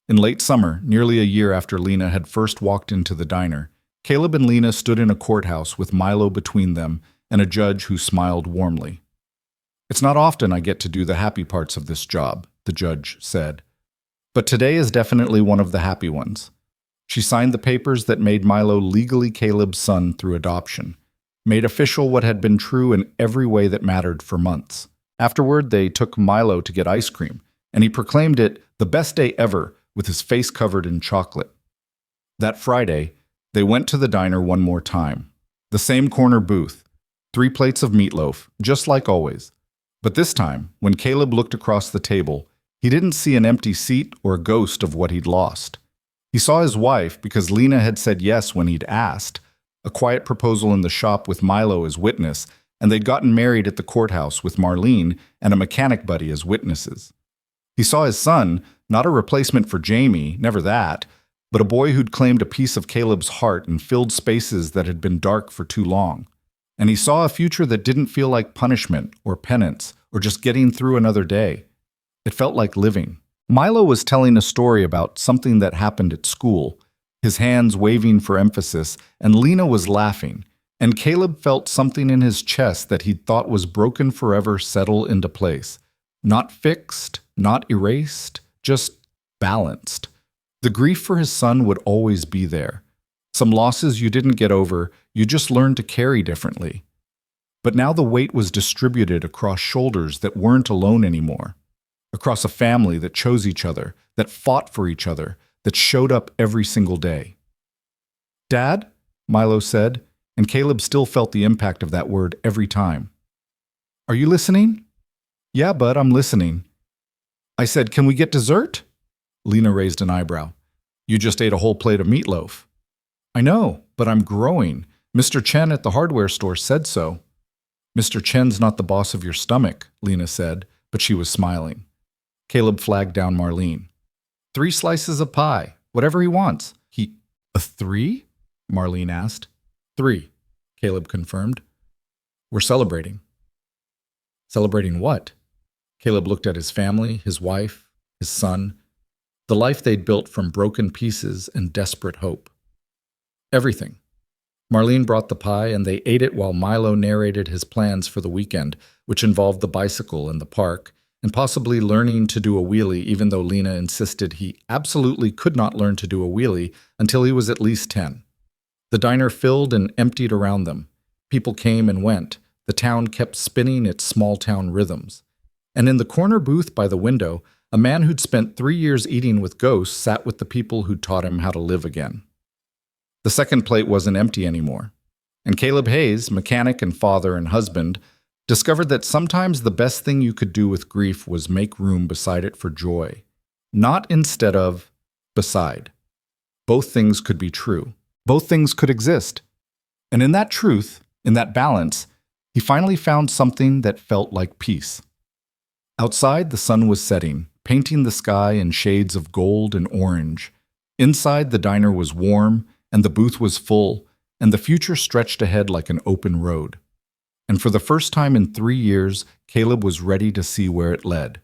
In late summer, nearly a year after Lena had first walked into the diner, Caleb and Lena stood in a courthouse with Milo between them and a judge who smiled warmly. "It's not often I get to do the happy parts of this job," the judge said. "But today is definitely one of the happy ones." She signed the papers that made Milo legally Caleb's son through adoption, made official what had been true in every way that mattered for months. Afterward, they took Milo to get ice cream, and he proclaimed it the best day ever with his face covered in chocolate. That Friday, they went to the diner one more time. The same corner booth, 3 plates of meatloaf, just like always. But this time, when Caleb looked across the table, he didn't see an empty seat or a ghost of what he'd lost. He saw his wife because Lena had said yes when he'd asked, a quiet proposal in the shop with Milo as witness, and they'd gotten married at the courthouse with Marlene and a mechanic buddy as witnesses. He saw his son, not a replacement for Jamie, never that, but a boy who'd claimed a piece of Caleb's heart and filled spaces that had been dark for too long. And he saw a future that didn't feel like punishment or penance or just getting through another day. It felt like living. Milo was telling a story about something that happened at school, his hands waving for emphasis, and Lena was laughing, and Caleb felt something in his chest that he'd thought was broken forever settle into place. Not fixed, not erased, just balanced. The grief for his son would always be there. Some losses you didn't get over, you just learned to carry differently. But now the weight was distributed across shoulders that weren't alone anymore. Across a family that chose each other, that fought for each other, that showed up every single day. "Dad?" Milo said, and Caleb still felt the impact of that word every time. "Are you listening?" "Yeah, bud, I'm listening." I said, "Can we get dessert?" Lena raised an eyebrow. "You just ate a whole plate of meatloaf." "I know, but I'm growing. Mr. Chen at the hardware store said so." "Mr. Chen's not the boss of your stomach," Lena said, but she was smiling. Caleb flagged down Marlene. 3 slices of pie, whatever he wants." "A 3? Marlene asked. 3, Caleb confirmed. "We're celebrating." "Celebrating what?" Caleb looked at his family, his wife, his son, the life they'd built from broken pieces and desperate hope. "Everything." Marlene brought the pie, and they ate it while Milo narrated his plans for the weekend, which involved the bicycle and the park, and possibly learning to do a wheelie, even though Lena insisted he absolutely could not learn to do a wheelie until he was at least 10. The diner filled and emptied around them. People came and went. The town kept spinning its small-town rhythms. And in the corner booth by the window, a man who'd spent 3 years eating with ghosts sat with the people who'd taught him how to live again. The second plate wasn't empty anymore. And Caleb Hayes, mechanic and father and husband, discovered that sometimes the best thing you could do with grief was make room beside it for joy. Not instead of, beside. Both things could be true. Both things could exist. And in that truth, in that balance, he finally found something that felt like peace. Outside, the sun was setting, painting the sky in shades of gold and orange. Inside, the diner was warm, and the booth was full, and the future stretched ahead like an open road. And for the first time in 3 years, Caleb was ready to see where it led.